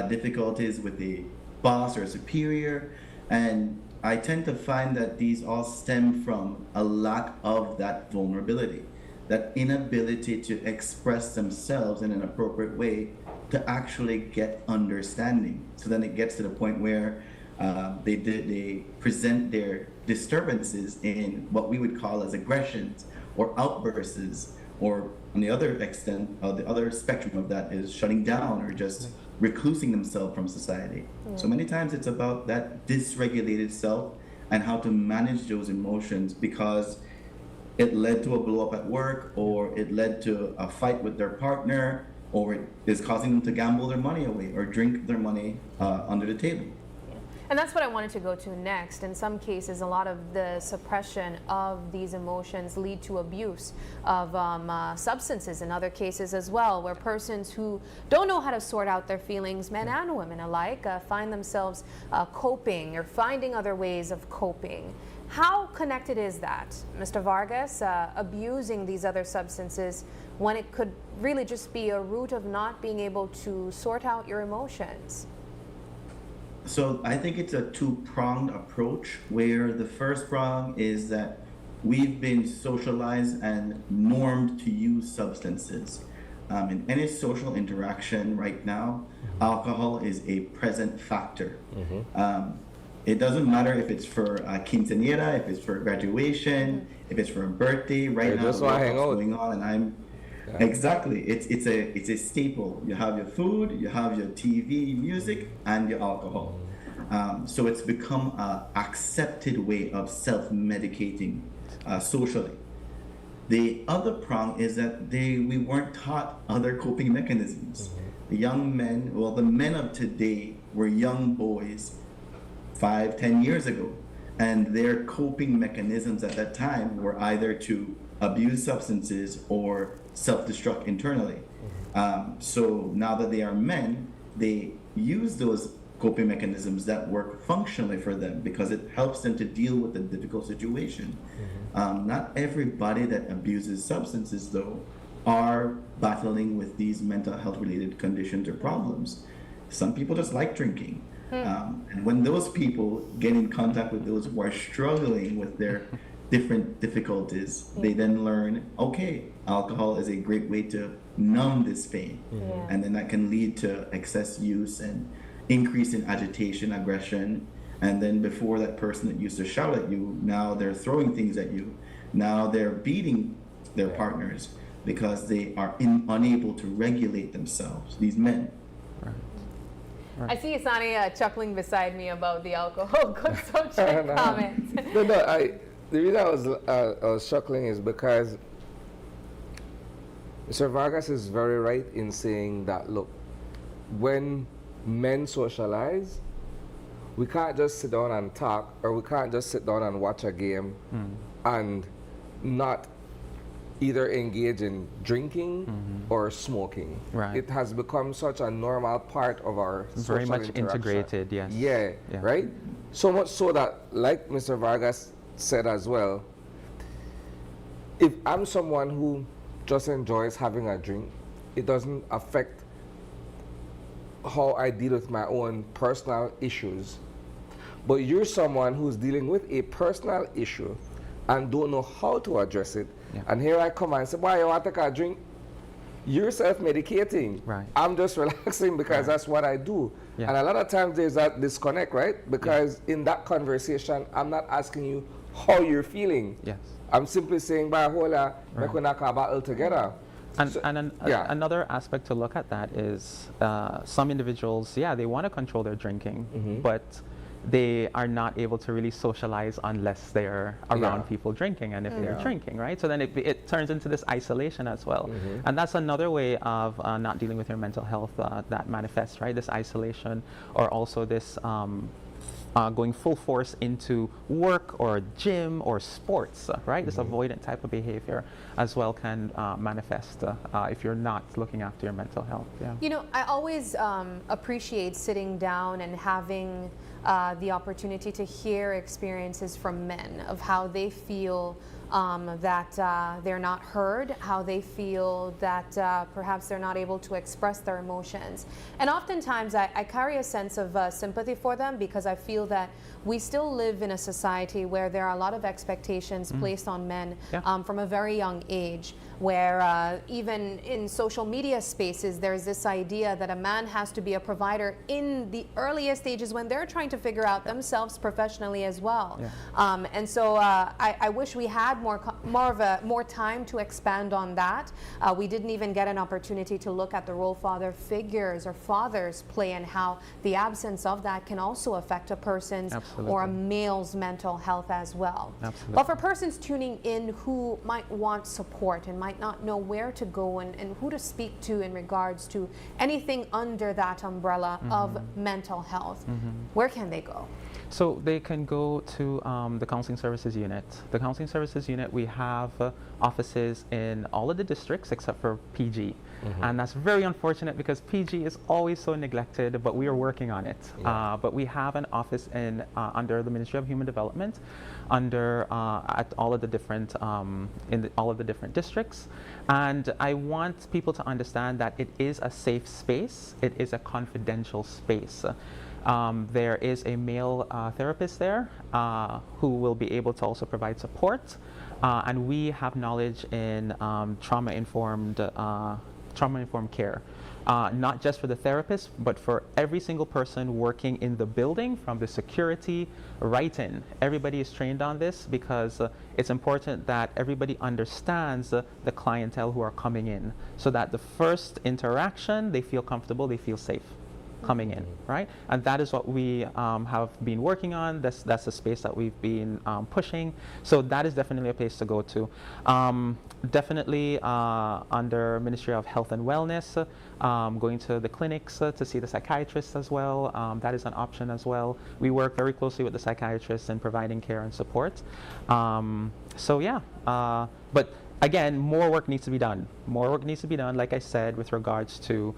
difficulties with a boss or superior, and I tend to find that these all stem from a lack of that vulnerability, that inability to express themselves in an appropriate way to actually get understanding. So then it gets to the point where they present their disturbances in what we would call as aggressions or outbursts, or on the other extent, the other spectrum of that is shutting down or just reclusing themselves from society. So many times it's about that dysregulated self and how to manage those emotions because it led to a blow up at work, or it led to a fight with their partner, or it is causing them to gamble their money away or drink their money under the table. And that's what I wanted to go to next. In some cases, a lot of the suppression of these emotions lead to abuse of substances. In other cases as well, where persons who don't know how to sort out their feelings, men and women alike, find themselves coping or finding other ways of coping. How connected is that, Mr. Vargas, abusing these other substances when it could really just be a root of not being able to sort out your emotions? So I think it's a two-pronged approach, where the first prong is that we've been socialized and normed to use substances. In any social interaction right now, alcohol is a present factor. It doesn't matter if it's for a quinceañera, if it's for graduation, if it's for a birthday. Right now, what's going on, and exactly. It's a staple. You have your food, you have your TV, music, and your alcohol. So it's become an accepted way of self-medicating socially. The other prong is that we weren't taught other coping mechanisms. The young men, well, the men of today were young boys 5-10 years ago, and their coping mechanisms at that time were either to abuse substances or self-destruct internally. So now that they are men, they use those coping mechanisms that work functionally for them because it helps them to deal with a difficult situation. Not everybody that abuses substances, though, are battling with these mental health related conditions or problems. Some people just like drinking. And when those people get in contact with those who are struggling with their different difficulties, they then learn, okay, alcohol is a great way to numb this pain. And then that can lead to excess use and increase in agitation, aggression. And then before, that person that used to shout at you, now they're throwing things at you. Now they're beating their partners because they are unable to regulate themselves, these men. I see Asani chuckling beside me about the alcohol consumption comments. The reason I was chuckling is because Mr. Vargas is very right in saying that, look, when men socialize, we can't just sit down and talk, or we can't just sit down and watch a game and not either engage in drinking or smoking. Right. It has become such a normal part of our social very much interaction. integrated, yes. Yeah, right? So much so that, like Mr. Vargas said as well, if I'm someone who just enjoys having a drink, it doesn't affect how I deal with my own personal issues. But you're someone who's dealing with a personal issue and don't know how to address it. And here I come and say, why you want to take a drink? You're self-medicating. Right. I'm just relaxing because that's what I do. And a lot of times there's that disconnect, right? Because in that conversation, I'm not asking you how you're feeling. Yes. I'm simply saying, by hola, we can knock a battle together. And another aspect to look at that is some individuals, they want to control their drinking, but they are not able to really socialize unless they're around people drinking, and if they're drinking, right? So then it turns into this isolation as well. And that's another way of not dealing with your mental health that manifests, right? This isolation, or also this going full force into work or gym or sports, right? This avoidant type of behavior as well can manifest if you're not looking after your mental health. You know, I always appreciate sitting down and having the opportunity to hear experiences from men of how they feel that they're not heard, how they feel that perhaps they're not able to express their emotions. And oftentimes I carry a sense of sympathy for them, because I feel that we still live in a society where there are a lot of expectations placed on men from a very young age. where even in social media spaces, there's this idea that a man has to be a provider in the earliest stages when they're trying to figure out themselves professionally as well. Yeah. And so I wish we had more time to expand on that. We didn't even get an opportunity to look at the role father figures or fathers play and how the absence of that can also affect a person's or a male's mental health as well. Absolutely. But for persons tuning in who might want support and might not know where to go and who to speak to in regards to anything under that umbrella of mental health, where can they go? So they can go to the Counseling Services Unit. The Counseling Services Unit, we have offices in all of the districts except for PG. And that's very unfortunate because PG is always so neglected, but we are working on it. But we have an office in under the Ministry of Human Development, under at all of the different all of the different districts. And I want people to understand that it is a safe space. It is a confidential space. There is a male therapist there who will be able to also provide support, and we have knowledge in trauma-informed care, not just for the therapist, but for every single person working in the building, from the security right in. Everybody is trained on this because it's important that everybody understands the clientele who are coming in, so that the first interaction, they feel comfortable, they feel safe coming in, right? And that is what we have been working on. That's the space that we've been pushing. So that is definitely a place to go to. Definitely under Ministry of Health and Wellness, going to the clinics to see the psychiatrists as well. That is an option as well. We work very closely with the psychiatrists in providing care and support. So yeah, but again, more work needs to be done. More work needs to be done, like I said, with regards to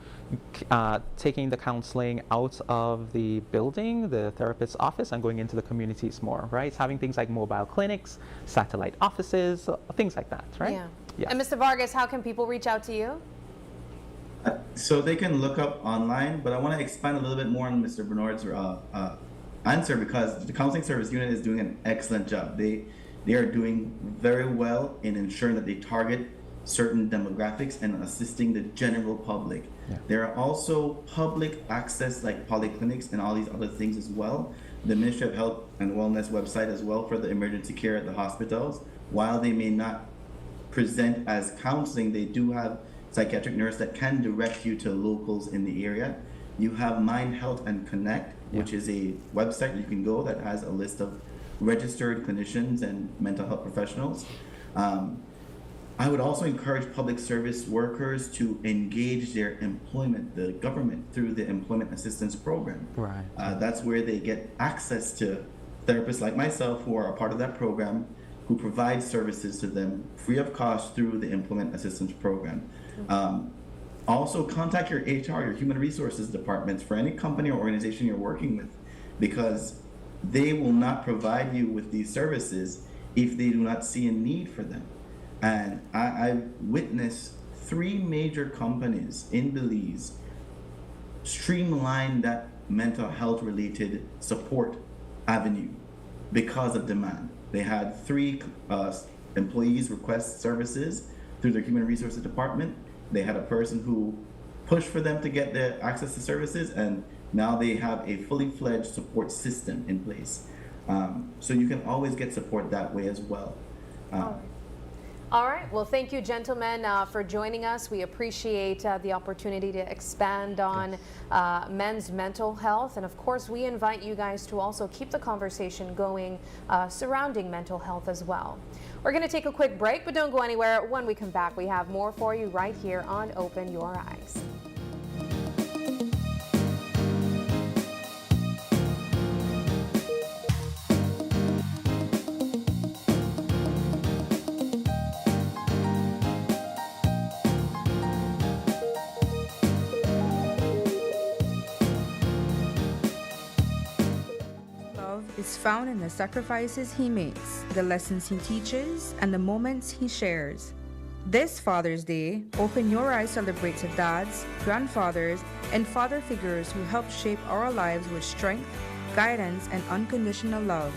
taking the counseling out of the building, the therapist's office, and going into the communities more, right? Having things like mobile clinics, satellite offices, things like that, right? Yeah. And Mr. Vargas, how can people reach out to you? So they can look up online, but I want to expand a little bit more on Mr. Bernard's answer, because the Counseling Service Unit is doing an excellent job. They are doing very well in ensuring that they target certain demographics and assisting the general public. There are also public access like polyclinics and all these other things as well. The Ministry of Health and Wellness website as well for the emergency care at the hospitals. While they may not present as counseling, they do have psychiatric nurse that can direct you to locals in the area. You have Mind Health and Connect, which is a website you can go that has a list of registered clinicians and mental health professionals. I would also encourage public service workers to engage their employment, the government, through the Employment Assistance Program. Right. That's where they get access to therapists like myself who are a part of that program, who provide services to them free of cost through the Employment Assistance Program. Also contact your HR, your human resources departments for any company or organization you're working with, because they will not provide you with these services if they do not see a need for them. And I've witnessed 3 major companies in Belize streamline that mental health related support avenue because of demand. They had 3 employees request services through their human resources department. They had a person who pushed for them to get the access to services, and now they have a fully fledged support system in place. So you can always get support that way as well. All right. Well, thank you, gentlemen, for joining us. We appreciate the opportunity to expand on men's mental health. And of course, we invite you guys to also keep the conversation going surrounding mental health as well. We're going to take a quick break, but don't go anywhere. When we come back, we have more for you right here on Open Your Eyes. Is found in the sacrifices he makes, the lessons he teaches, and the moments he shares. This Father's Day, Open Your Eyes celebrates the dads, grandfathers, and father figures who help shape our lives with strength, guidance, and unconditional love.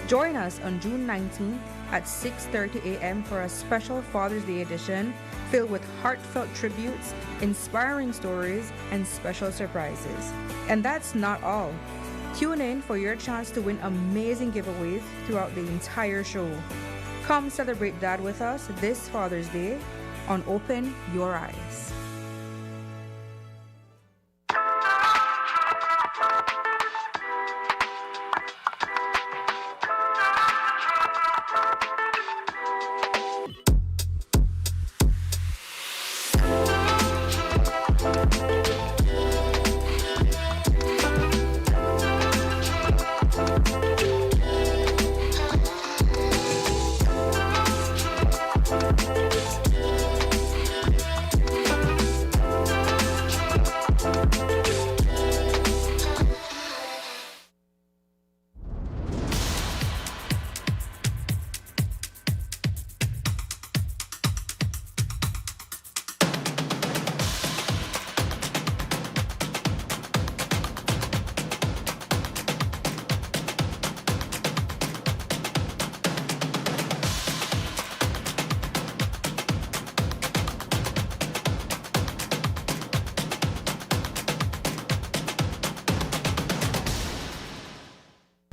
Join us on June 19th at 6:30 a.m. for a special Father's Day edition filled with heartfelt tributes, inspiring stories, and special surprises. And that's not all. Tune in for your chance to win amazing giveaways throughout the entire show. Come celebrate Dad with us this Father's Day on Open Your Eyes.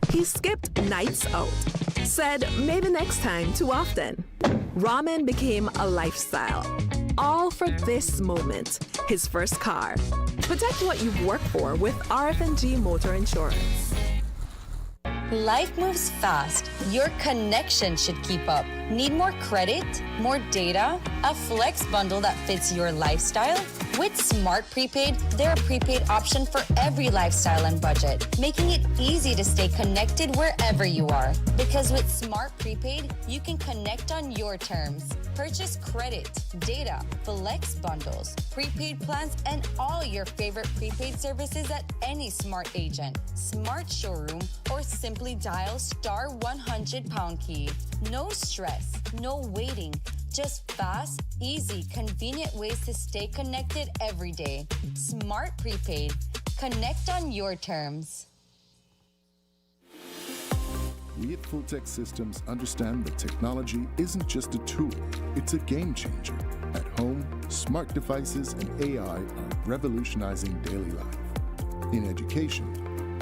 He skipped nights out, said maybe next time too often. Ramen became a lifestyle, all for this moment, his first car. Protect what you've worked for with RF&G Motor Insurance. Life moves fast. Your connection should keep up. Need more credit? More data? A flex bundle that fits your lifestyle? With Smart Prepaid, they're a prepaid option for every lifestyle and budget, making it easy to stay connected wherever you are. Because with Smart Prepaid, you can connect on your terms. Purchase credit, data, flex bundles, prepaid plans, and all your favorite prepaid services at any Smart agent, Smart showroom, or simply dial *100# key. No stress, no waiting. Just fast, easy, convenient ways to stay connected every day. Smart Prepaid. Connect on your terms. We at Fulltech Systems understand that technology isn't just a tool, it's a game changer. At home, smart devices and AI are revolutionizing daily life. In education,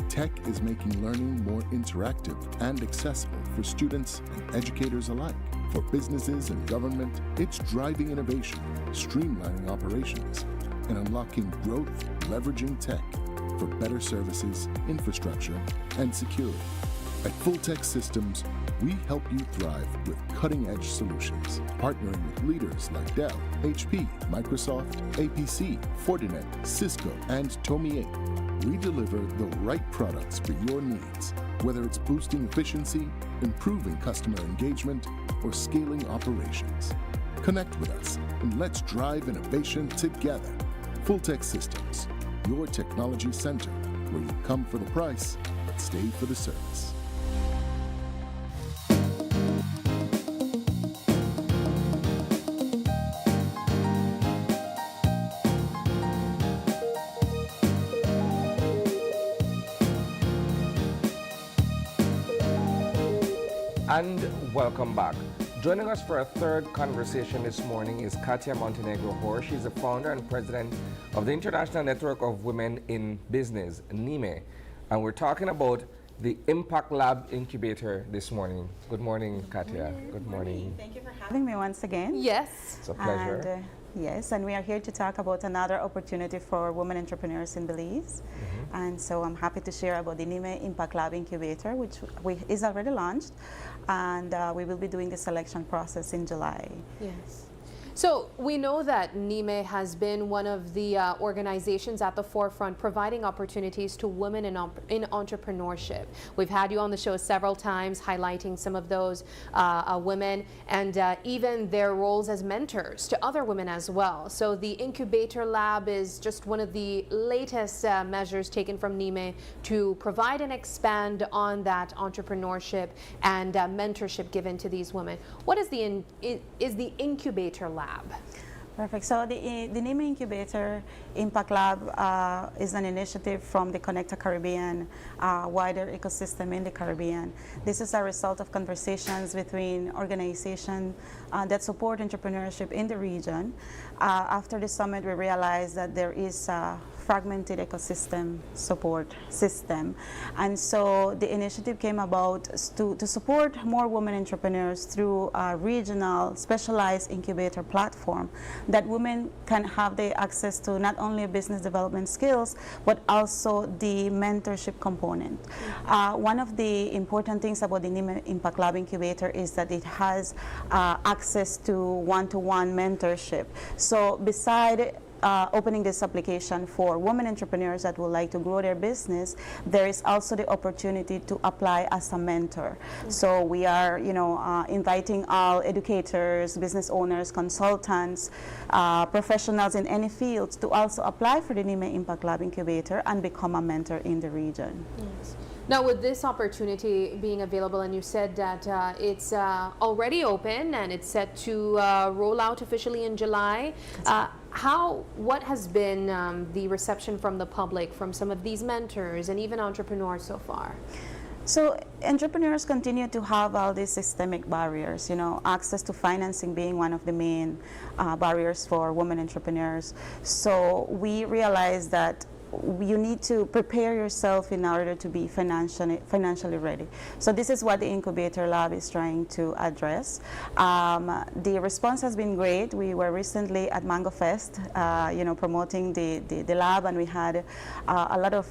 tech is making learning more interactive and accessible for students and educators alike. For businesses and government, it's driving innovation, streamlining operations, and unlocking growth, leveraging tech for better services, infrastructure, and security. At Fulltech Systems, we help you thrive with cutting-edge solutions, partnering with leaders like Dell, HP, Microsoft, APC, Fortinet, Cisco, and Tomy 8. We deliver the right products for your needs, whether it's boosting efficiency, improving customer engagement, or scaling operations. Connect with us and let's drive innovation together. Fulltech Systems, your technology center, where you come for the price, but stay for the service. And welcome back. Joining us for a third conversation this morning is Katia Montenegro Hoare. She's the founder and president of the International Network of Women in Business, NIME. And we're talking about the Impact Lab Incubator this morning. Good morning, Katia. Good morning. Thank you for having me once again. Yes. It's a pleasure. And, yes, and we are here to talk about another opportunity for women entrepreneurs in Belize. And so I'm happy to share about the NIME Impact Lab Incubator, which is already launched. And we will be doing the selection process in July. Yes. So we know that NIME has been one of the organizations at the forefront providing opportunities to women in entrepreneurship. We've had you on the show several times highlighting some of those women and even their roles as mentors to other women as well. So the Incubator Lab is just one of the latest measures taken from NIME to provide and expand on that entrepreneurship and mentorship given to these women. What is the Incubator Lab? Perfect. So the NIMA Incubator Impact Lab is an initiative from the Connecta Caribbean wider ecosystem in the Caribbean. This is a result of conversations between organizations that support entrepreneurship in the region. After the summit, we realized that there is a fragmented ecosystem support system. And so the initiative came about to support more women entrepreneurs through a regional specialized incubator platform that women can have the access to not only business development skills, but also the mentorship component. One of the important things about the NIMA Impact Lab Incubator is that it has access to one-to-one mentorship. So beside opening this application for women entrepreneurs that would like to grow their business, there is also the opportunity to apply as a mentor. So we are, inviting all educators, business owners, consultants, professionals in any fields to also apply for the NIMA Impact Lab Incubator and become a mentor in the region. Yes. Now, with this opportunity being available, and you said that it's already open and it's set to roll out officially in July, what has been the reception from the public, from some of these mentors and even entrepreneurs so far? So entrepreneurs continue to have all these systemic barriers, access to financing being one of the main barriers for women entrepreneurs. So we realize that you need to prepare yourself in order to be financially ready. So this is what the Incubator Lab is trying to address. The response has been great. We were recently at Mango Fest, promoting the lab, and we had a lot of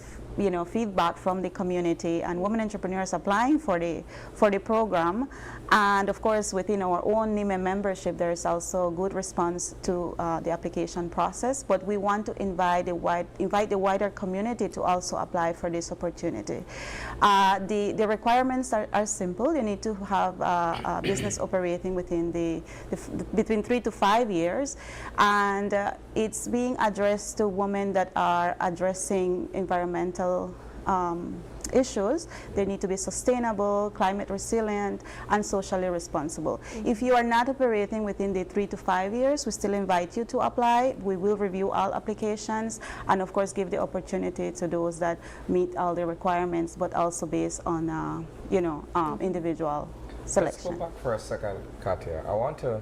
feedback from the community and women entrepreneurs applying for the program. And of course, within our own NIMA membership, there is also good response to the application process. But we want to invite the wider community to also apply for this opportunity. The requirements are simple. You need to have a business operating within between 3 to 5 years, and it's being addressed to women that are addressing environmental issues. They need to be sustainable, climate resilient, and socially responsible. If you are not operating within the 3 to 5 years, we still invite you to apply. We will review all applications and of course give the opportunity to those that meet all the requirements, but also based on individual selection. Let's go back for a second, Katia. I want to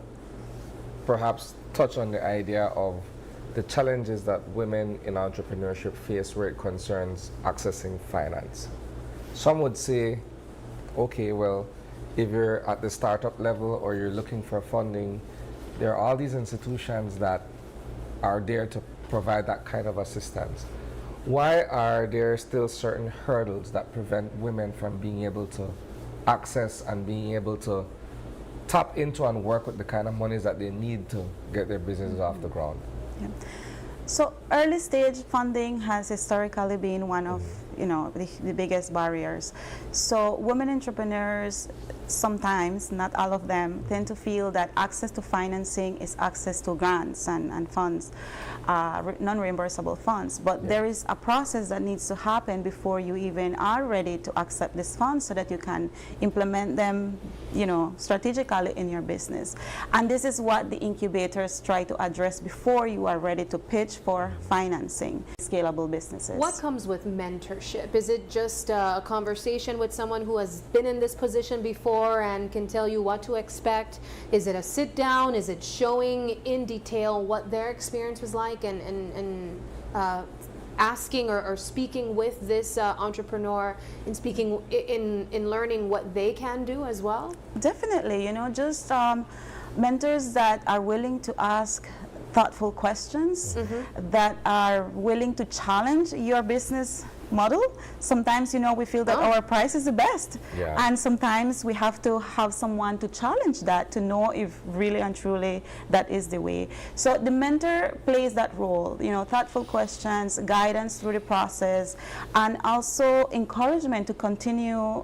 perhaps touch on the idea of the challenges that women in entrepreneurship face where it concerns accessing finance. Some would say, okay, well, if you're at the startup level or you're looking for funding, there are all these institutions that are there to provide that kind of assistance. Why are there still certain hurdles that prevent women from being able to access and being able to tap into and work with the kind of monies that they need to get their businesses off the ground? Yeah. So early stage funding has historically been one of the biggest barriers. So women entrepreneurs, sometimes, not all of them, tend to feel that access to financing is access to grants and funds, non-reimbursable funds. But there is a process that needs to happen before you even are ready to accept these funds so that you can implement them, strategically in your business. And this is what the incubators try to address before you are ready to pitch for financing scalable businesses. What comes with mentorship? Is it just a conversation with someone who has been in this position before and can tell you what to expect? Is it a sit down? Is it showing in detail what their experience was like and asking or speaking with this entrepreneur and speaking in learning what they can do as well? Definitely, just mentors that are willing to ask thoughtful questions, that are willing to challenge your business model. Sometimes, we feel that our price is the best. And sometimes we have to have someone to challenge that to know if really and truly that is the way. So the mentor plays that role, thoughtful questions, guidance through the process, and also encouragement to continue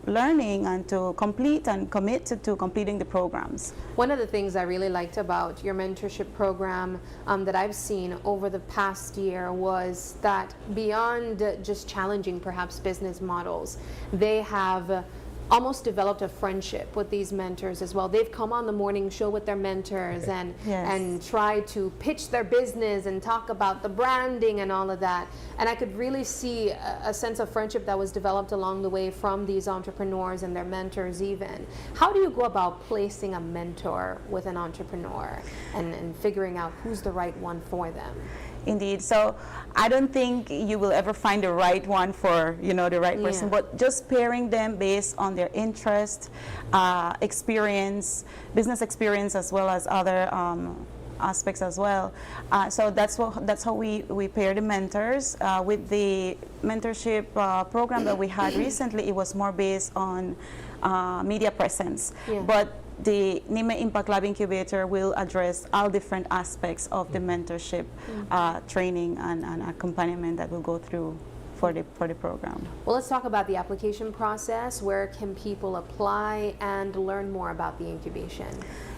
learning and to complete and commit to completing the programs. One of the things I really liked about your mentorship program that I've seen over the past year was that beyond just challenging perhaps business models, they have almost developed a friendship with these mentors as well. They've come on the morning show with their mentors and tried to pitch their business and talk about the branding and all of that. And I could really see a sense of friendship that was developed along the way from these entrepreneurs and their mentors even. How do you go about placing a mentor with an entrepreneur and figuring out who's the right one for them? Indeed. So I don't think you will ever find the right one for, the right person, but just pairing them based on their interest, experience, business experience, as well as other aspects as well. So that's how we pair the mentors. With the mentorship program that we had recently, it was more based on media presence. But the NIME Impact Lab Incubator will address all different aspects of the mentorship training and accompaniment that we'll go through for the program. Well, let's talk about the application process. Where can people apply and learn more about the incubation?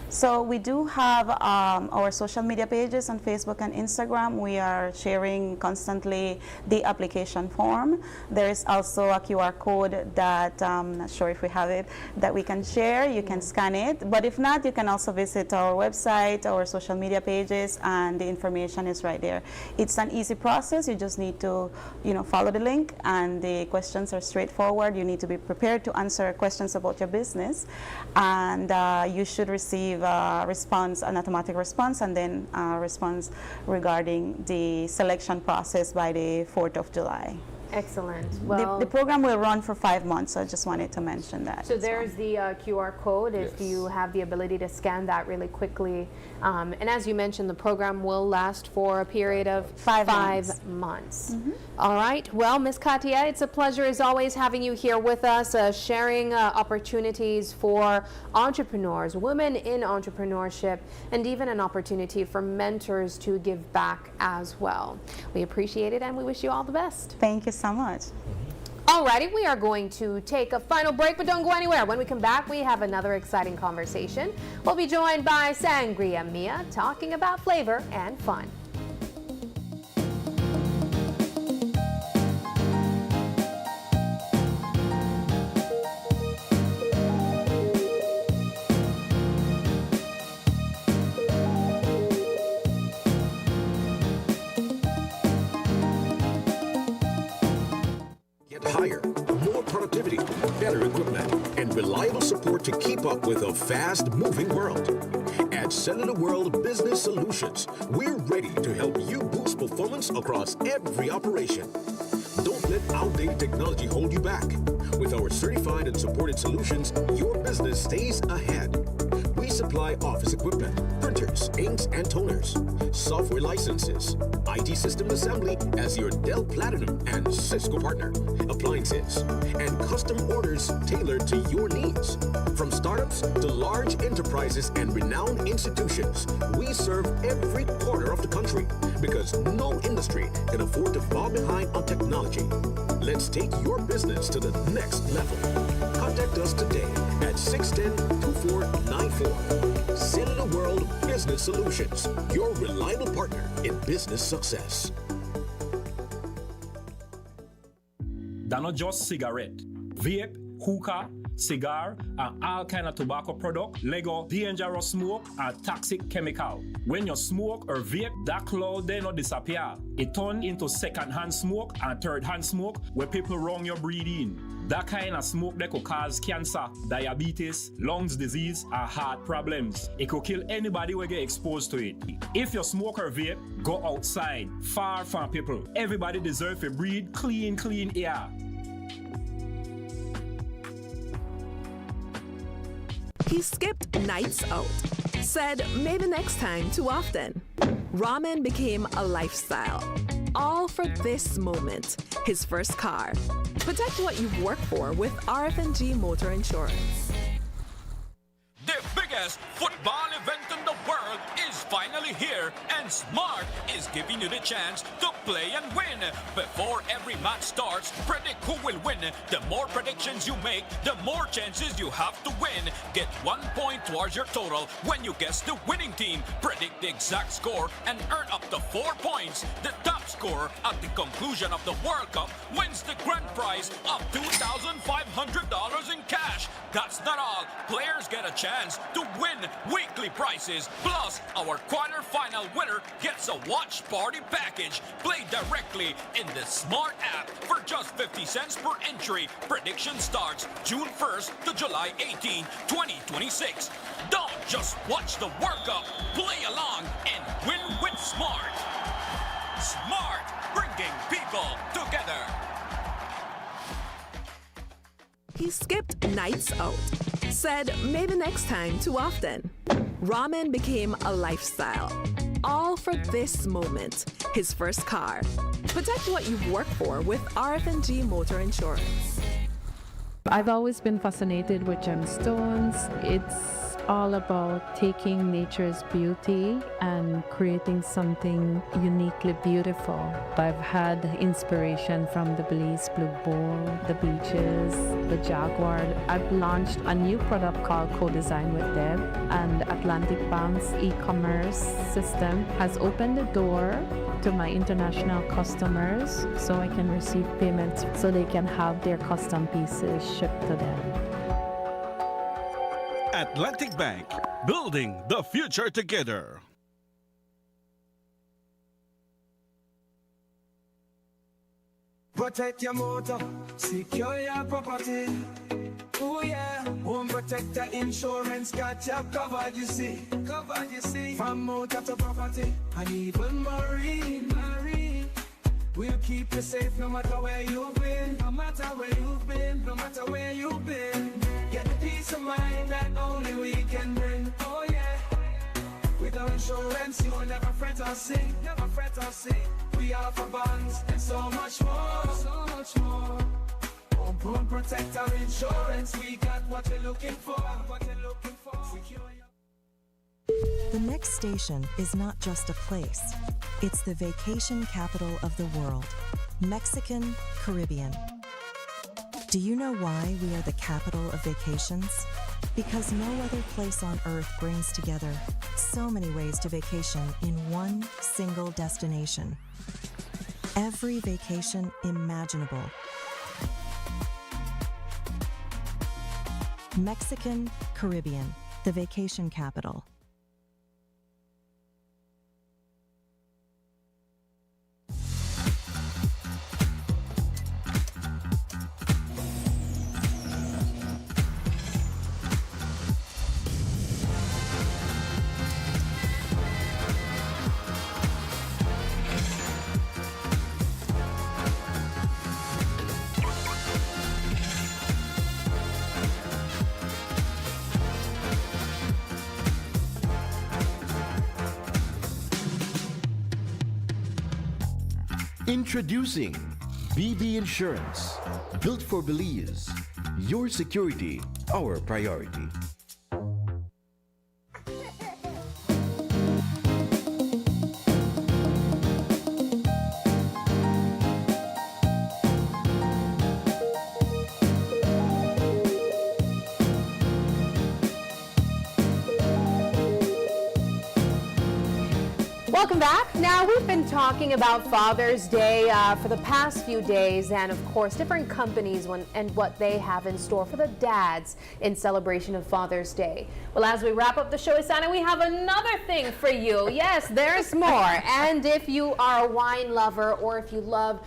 So we do have our social media pages on Facebook and Instagram. We are sharing constantly the application form. There is also a QR code that I'm not sure if we have it, that we can share. You can scan it, but if not, you can also visit our website, our social media pages, and the information is right there. It's an easy process. You just need to, follow the link, and the questions are straightforward. You need to be prepared to answer questions about your business, and you should receive an automatic response, and then a response regarding the selection process by the 4th of July. Excellent. Well, the program will run for 5 months, so I just wanted to mention that. So there's the QR code if you have the ability to scan that really quickly. And as you mentioned, the program will last for a period of 5 months. All right. Well, Ms. Katia, it's a pleasure as always having you here with us, sharing opportunities for entrepreneurs, women in entrepreneurship, and even an opportunity for mentors to give back as well. We appreciate it, and we wish you all the best. Thank you so much. Alrighty, we are going to take a final break, but don't go anywhere. When we come back, we have another exciting conversation. We'll be joined by Sangria Mia talking about flavor and fun. Higher, more productivity, better equipment, and reliable support to keep up with a fast-moving world. At Cellular World Business Solutions, we're ready to help you boost performance across every operation. Don't let outdated technology hold you back. With our certified and supported solutions, your business stays ahead. We supply office equipment, printers, inks, and toners, software licenses, IT system assembly as your Dell Platinum and Cisco partner, appliances, and custom orders tailored to your needs. From startups to large enterprises and renowned institutions, we serve every corner of the country because no industry can afford to fall behind on technology. Let's take your business to the next level. Contact us today at 610-2494. Cellular World Business Solutions, your reliable partner in business success. They're not just cigarette, vape, hookah, cigar, and all kind of tobacco product, Lego, dangerous smoke, and toxic chemical. When you smoke or vape, that cloud they not disappear. It turn into second-hand smoke and third-hand smoke where people wrong your breathing. That kind of smoke that could cause cancer, diabetes, lungs disease, or heart problems. It could kill anybody who get exposed to it. If you smoke or vape, go outside, far from people. Everybody deserves to breathe clean air. He skipped nights out. Said maybe next time too often. Ramen became a lifestyle. All for this moment, his first car. Protect what you've worked for with RF&G Motor Insurance. The biggest football event in the world is finally here, and Smart is giving you the chance to play and win. Before every match starts, predict who will win. The more predictions you make, the more chances you have to win. Get 1 point towards your total when you guess the winning team. Predict the exact score and earn up to 4 points. The top scorer at the conclusion of the World Cup wins the grand prize of $2,500 in cash. That's not all. Players get a chance to win weekly prizes. Plus, our quarter-final winner gets a watch party package. Play directly in the Smart app for just 50 cents per entry. Prediction starts June 1st to July 18, 2026. Don't just watch the World Cup. Play along and win with Smart. Smart, bringing people together. He skipped nights out, said maybe next time too often. Ramen became a lifestyle, all for this moment, his first car. Protect what you've worked for with RF&G Motor Insurance. I've always been fascinated with gemstones. It's all about taking nature's beauty and creating something uniquely beautiful. I've had inspiration from the Belize Blue Bull, the beaches, the Jaguar. I've launched a new product called Co-Design with Deb, and Atlantic Bank's e-commerce system has opened the door to my international customers so I can receive payments so they can have their custom pieces shipped to them. Atlantic Bank, building the future together. Protect your motor, secure your property. Oh yeah, Home Protector Insurance got you covered, you see. Covered, you see. From motor to property, and even marine. We'll keep you safe no matter where you've been. No matter where you've been, no matter where you've been. Get the peace of mind that only we can bring. Oh yeah. With our insurance, you will never fret or sing. Never fret or sing. We offer bonds and so much more. So much more. Home Protector Insurance, we got what you're looking for. What you're looking for. Secure your... The next station is not just a place. It's the vacation capital of the world, Mexican Caribbean. Do you know why we are the capital of vacations? Because no other place on earth brings together so many ways to vacation in one single destination. Every vacation imaginable. Mexican Caribbean, the vacation capital. Introducing BB Insurance, built for Belize. Your security, our priority. Welcome back. Now, we've been talking about Father's Day for the past few days, and of course different companies and what they have in store for the dads in celebration of Father's Day. Well, as we wrap up the show, Isana, we have another thing for you. Yes, there's more. And if you are a wine lover, or if you love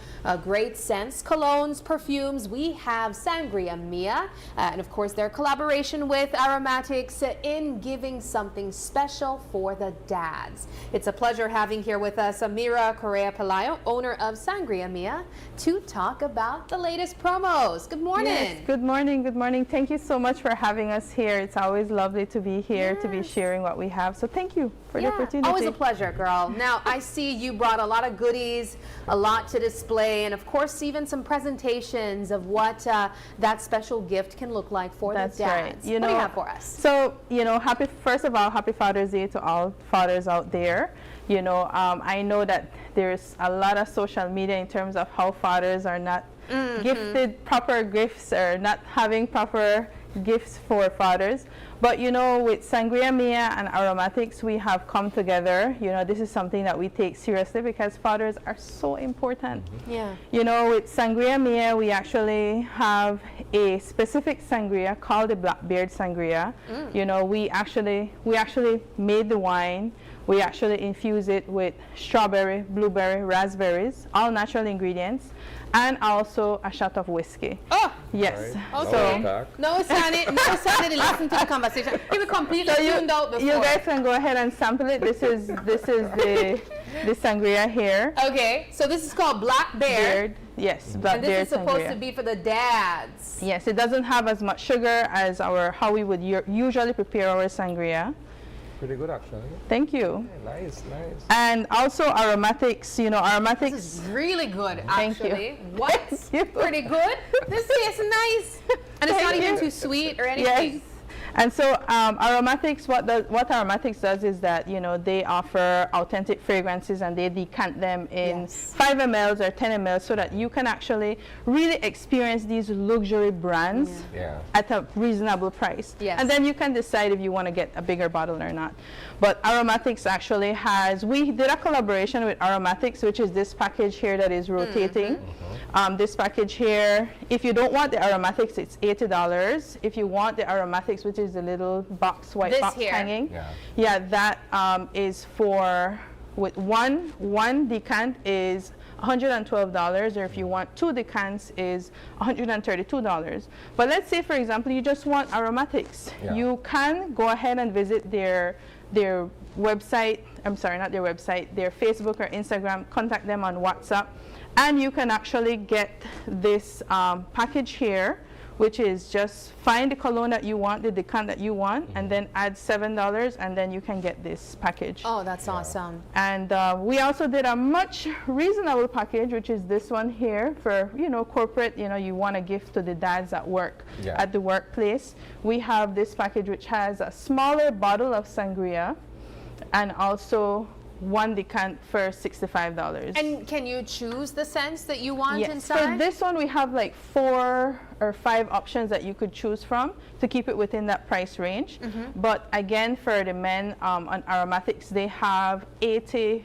great scents, colognes, perfumes, we have Sangria Mia, and of course their collaboration with Aromatics in giving something special for the dads. It's a pleasure pleasure having here with us Amira Correa Pelayo, owner of Sangria Mia, to talk about the latest promos. Good morning. Yes, good morning. Good morning. Thank you so much for having us here. It's always lovely to be here, to be sharing what we have. So thank you for the opportunity. Always a pleasure, girl. Now, I see you brought a lot of goodies, a lot to display, and of course, even some presentations of what that special gift can look like for the dads. Right. What do you have for us? So, first of all, happy Father's Day to all fathers out there. I know that there's a lot of social media in terms of how fathers are not gifted proper gifts or not having proper gifts for fathers. But with Sangria Mia and Aromatics, we have come together. This is something that we take seriously because fathers are so important. Yeah. With Sangria Mia, we actually have a specific sangria called the Blackbeard Sangria. We actually made the wine. We actually infuse it with strawberry, blueberry, raspberries, all natural ingredients, and also a shot of whiskey. Oh! Yes. Right. Okay. No sanity to listen to the conversation. He was completely tuned out before. You guys can go ahead and sample it. This is the sangria here. Okay, so this is called Blackbeard. Yes, Blackbeard And this is supposed sangria. to be for the dads. Yes, it doesn't have as much sugar as how we would usually prepare our sangria. Pretty good, actually. Thank you. Yeah, nice. And also aromatics, aromatics. This is really good, Thank actually. you. What? Thank you. Pretty good. This tastes nice. And it's not even too sweet or anything. Yes. And so aromatics, what aromatics does is that, they offer authentic fragrances and they decant them in 5 ml or 10 ml so that you can actually really experience these luxury brands at a reasonable price. Yes. And then you can decide if you want to get a bigger bottle or not. But Aromatics actually we did a collaboration with Aromatics, which is this package here that is rotating. This package here, if you don't want the Aromatics, it's $80. If you want the Aromatics, which is the little white box hanging, that is with one decant is $112, or if you want 2 decants is $132. But let's say, for example, you just want Aromatics. You can go ahead and visit their website, not their website, their Facebook or Instagram, contact them on WhatsApp, and you can actually get this package here, which is just find the cologne that you want, the decant that you want, and then add $7, and then you can get this package. Oh, that's awesome. And we also did a much reasonable package, which is this one here for, corporate, you want to gift to the dads at work, at the workplace. We have this package which has a smaller bottle of sangria and also 1 decant for $65. And can you choose the scents that you want Yes. inside? For this one, we have like 4 or 5 options that you could choose from to keep it within that price range. But again, for the men on Aromatics, they have 80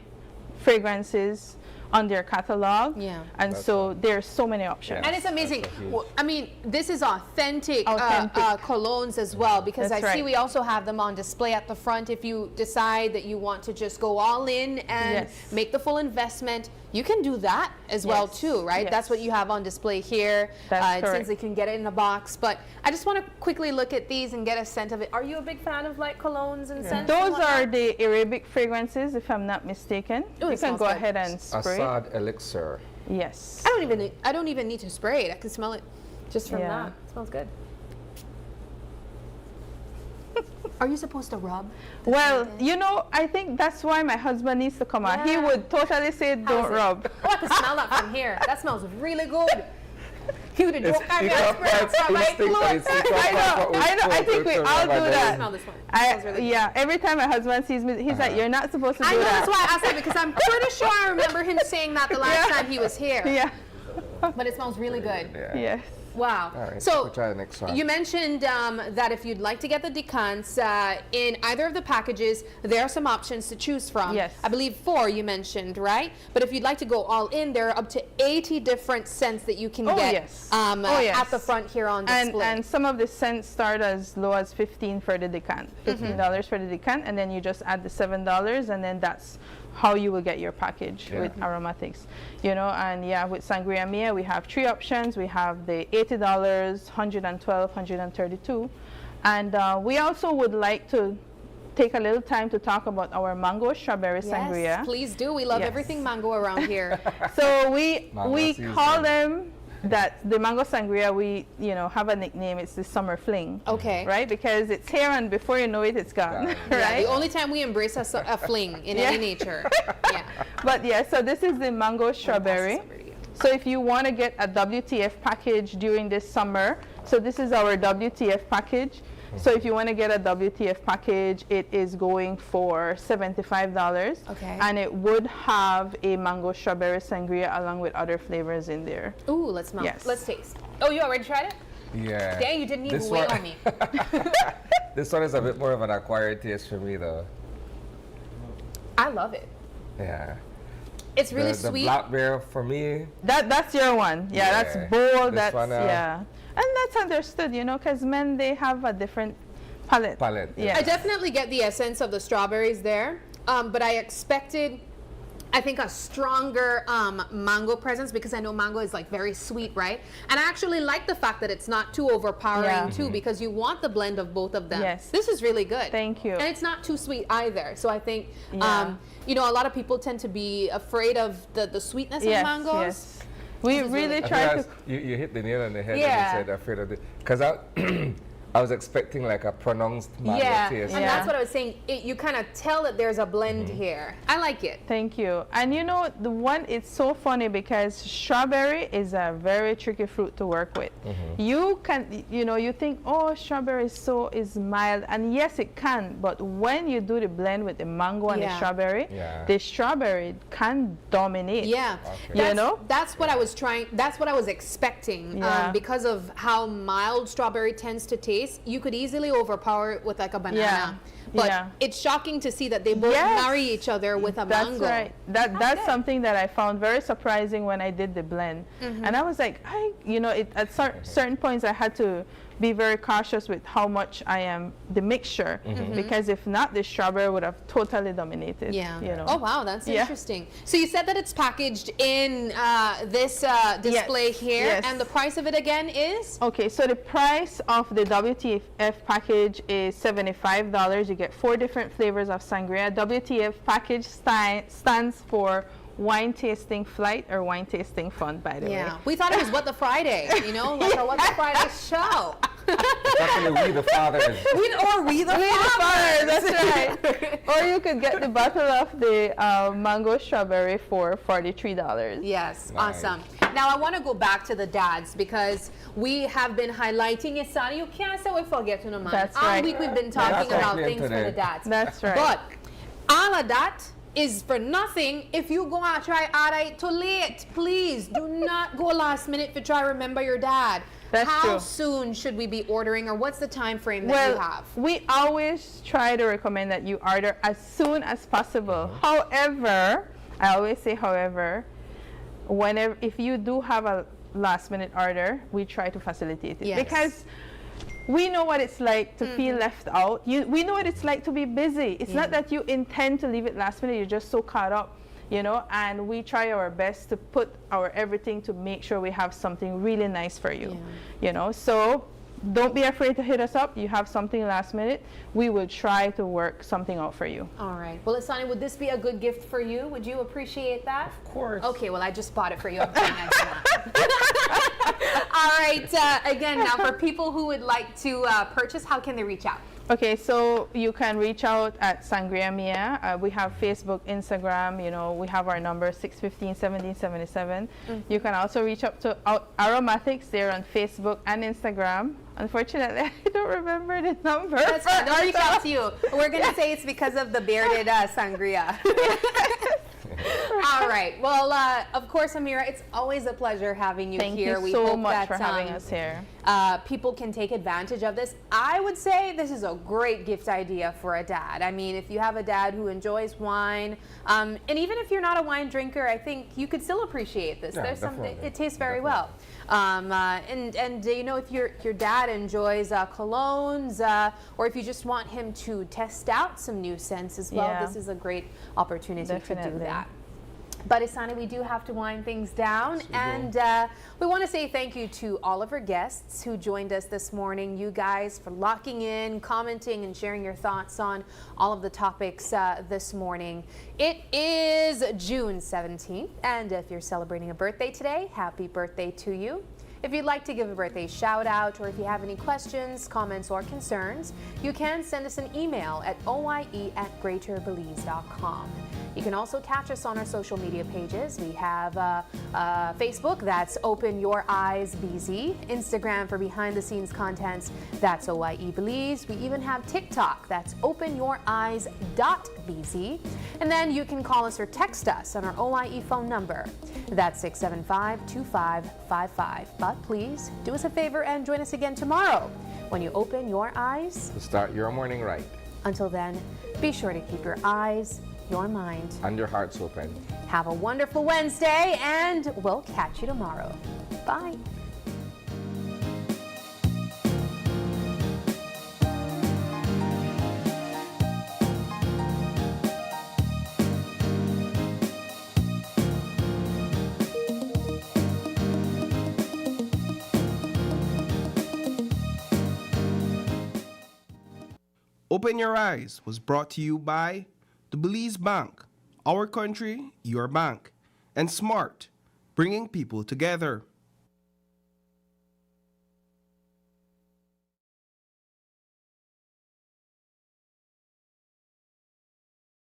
fragrances on their catalog. And so there's so many options. And it's amazing. Well, I mean, this is authentic. Colognes as well, because That's I see right. we also have them on display at the front. If you decide that you want to just go all in and make the full investment, you can do that as well too, right? That's what you have on display here. That's Since they can get it in a box. But I just want to quickly look at these and get a scent of it. Are you a big fan of like colognes and scents? Those are the Arabic fragrances, if I'm not mistaken. Ooh, You it can smells go good. ahead and spray. Assad Elixir. Yes. I don't even need to spray it. I can smell it just from that. It smells good. Are you supposed to rub? Well, I think that's why my husband needs to come out. He would totally say don't rub. Oh, I can smell that from here. That smells really good. You would It's I think we all do that. Smell this one. Every time my husband sees me, he's like, you're not supposed to do I know, that. that's why I asked that, because I'm pretty sure I remember him saying that the last time he was here. Yeah. But it smells really good. Yes. Wow. All right, So we'll try the next one. you mentioned that if you'd like to get the decants in either of the packages, there are some options to choose from. Yes. I believe 4 you mentioned, right? But if you'd like to go all in, there are up to 80 different scents that you can get at the front here on display. And some of the scents start as low as $15 for the decant, $15 for the decant, and then you just add the $7, and then that's how you will get your package with Aromatics. And with Sangria Mia, we have 3 options. We have the $80, $112, $132. And we also would like to take a little time to talk about our mango strawberry sangria. Yes, please do. We love Yes. everything mango around here. So we season. call them that the mango sangria. We have a nickname. It's the summer fling. Okay. Right, because it's here and before you know it, it's gone. Yeah, Right. the only time we embrace a fling in any nature. Yeah. But yeah, so this is the mango strawberry. So if you want to get a WTF package during this summer, so this is our WTF package. So if you want to get a WTF package, it is going for $75. Okay. And it would have a mango strawberry sangria along with other flavors in there. Ooh, let's smell. Yes. Let's taste. Oh, you already tried it? Yeah. Dang, you didn't even This wait one- on me. This one is a bit more of an acquired taste for me, though. I love it. Yeah. It's really the sweet. blackberry for me. That's your one. Yeah, that's Yeah. bold. This That's one, yeah. And that's understood, because men, they have a different palate. Yeah. I definitely get the essence of the strawberries there, but I expected, I think, a stronger mango presence because I know mango is like very sweet, right? And I actually like the fact that it's not too overpowering Yeah. too, because you want the blend of both of them. Yes. This is really good. Thank you. And it's not too sweet either. So I think, Yeah. a lot of people tend to be afraid of the sweetness Yes, of mangoes. yes. We really I try think to. you hit the nail on the head Yeah. when you said afraid of it. Because I was expecting like a pronounced mango Yeah, taste. and that's what I was saying. You kind of tell that there's a blend here. I like it. Thank you. And the one, it's so funny because strawberry is a very tricky fruit to work with. You can, you think, oh, strawberry is mild. And yes, it can. But when you do the blend with the mango and the Yeah. strawberry, the strawberry can dominate. Yeah, that's what I was trying. That's what I was expecting. Yeah. Because of how mild strawberry tends to taste, you could easily overpower it with like a banana. Yeah. But Yeah. it's shocking to see that they both Yes. marry each other with a That's mango. right. That's something that I found very surprising when I did the blend. And I was like, at certain points I had to be very cautious with how much I am the mixture, because if not, the strawberry would have totally dominated. Yeah. Oh wow, that's Yeah. interesting. So you said that it's packaged in this display here, Yes. and the price of it again is? Okay, so the price of the WTF package is $75. You get 4 different flavors of sangria. WTF package stands for wine tasting flight or wine tasting fun, by the way. Yeah, we thought it was What the Friday, like our What the Friday show. It's actually We the Fathers. We the Fathers, that's right. Or you could get the bottle of the mango strawberry for $43. Yes, awesome. Now I want to go back to the dads because we have been highlighting Isani. You can't say we forget to no man. That's All right. week we've been talking That's about right. things for the dads. That's right. But all of that is for nothing if you go out try order it too late. Please do not go last minute to try remember your dad. That's How true. soon should we be ordering, or what's the time frame that you have? We always try to recommend that you order as soon as possible. However, I always say however, if you do have a last minute order, we try to facilitate it. Yes. Because we know what it's like to feel left out. We know what it's like to be busy. It's not that you intend to leave it last minute, you're just so caught up, and we try our best to put our everything to make sure we have something really nice for you, so don't be afraid to hit us up. You have something last minute, we will try to work something out for you. All right. Well, Isani, would this be a good gift for you? Would you appreciate that? Of course. Okay, well, I just bought it for you. I'm saying All right. Again, now for people who would like to purchase, how can they reach out? Okay, so you can reach out at Sangria Mia. We have Facebook, Instagram, we have our number 615-1777. You can also reach up to Aromatics. They're on Facebook and Instagram. Unfortunately, I don't remember the number. That's fine. They'll reach out to you. We're going to say it's because of the bearded sangria. All right. Well, of course, Amira, it's always a pleasure having you Thank here. you We so hope much that, for having us here. People can take advantage of this. I would say this is a great gift idea for a dad. I mean, if you have a dad who enjoys wine, and even if you're not a wine drinker, I think you could still appreciate this. Yeah, There's something. definitely. It tastes very well. And if your dad enjoys colognes, or if you just want him to test out some new scents as well, Yeah. this is a great opportunity to do Definitely. that. But Isani, we do have to wind things down, and we want to say thank you to all of our guests who joined us this morning. You guys for locking in, commenting, and sharing your thoughts on all of the topics this morning. It is June 17th, and if you're celebrating a birthday today, happy birthday to you. If you'd like to give a birthday shout out, or if you have any questions, comments, or concerns, you can send us an email at oye@greaterbelize.com. You can also catch us on our social media pages. We have Facebook, that's Open Your Eyes BZ. Instagram for behind the scenes contents, that's OYE Belize. We even have TikTok, that's openyouryes.bz. And then you can call us or text us on our OYE phone number. That's 675-2555. But please do us a favor and join us again tomorrow when you open your eyes To start your morning right. Until then, be sure to keep your eyes, your mind, And your hearts open. Have a wonderful Wednesday, and we'll catch you tomorrow. Bye. Open Your Eyes was brought to you by the Belize Bank, our country, your bank, and SMART, bringing people together.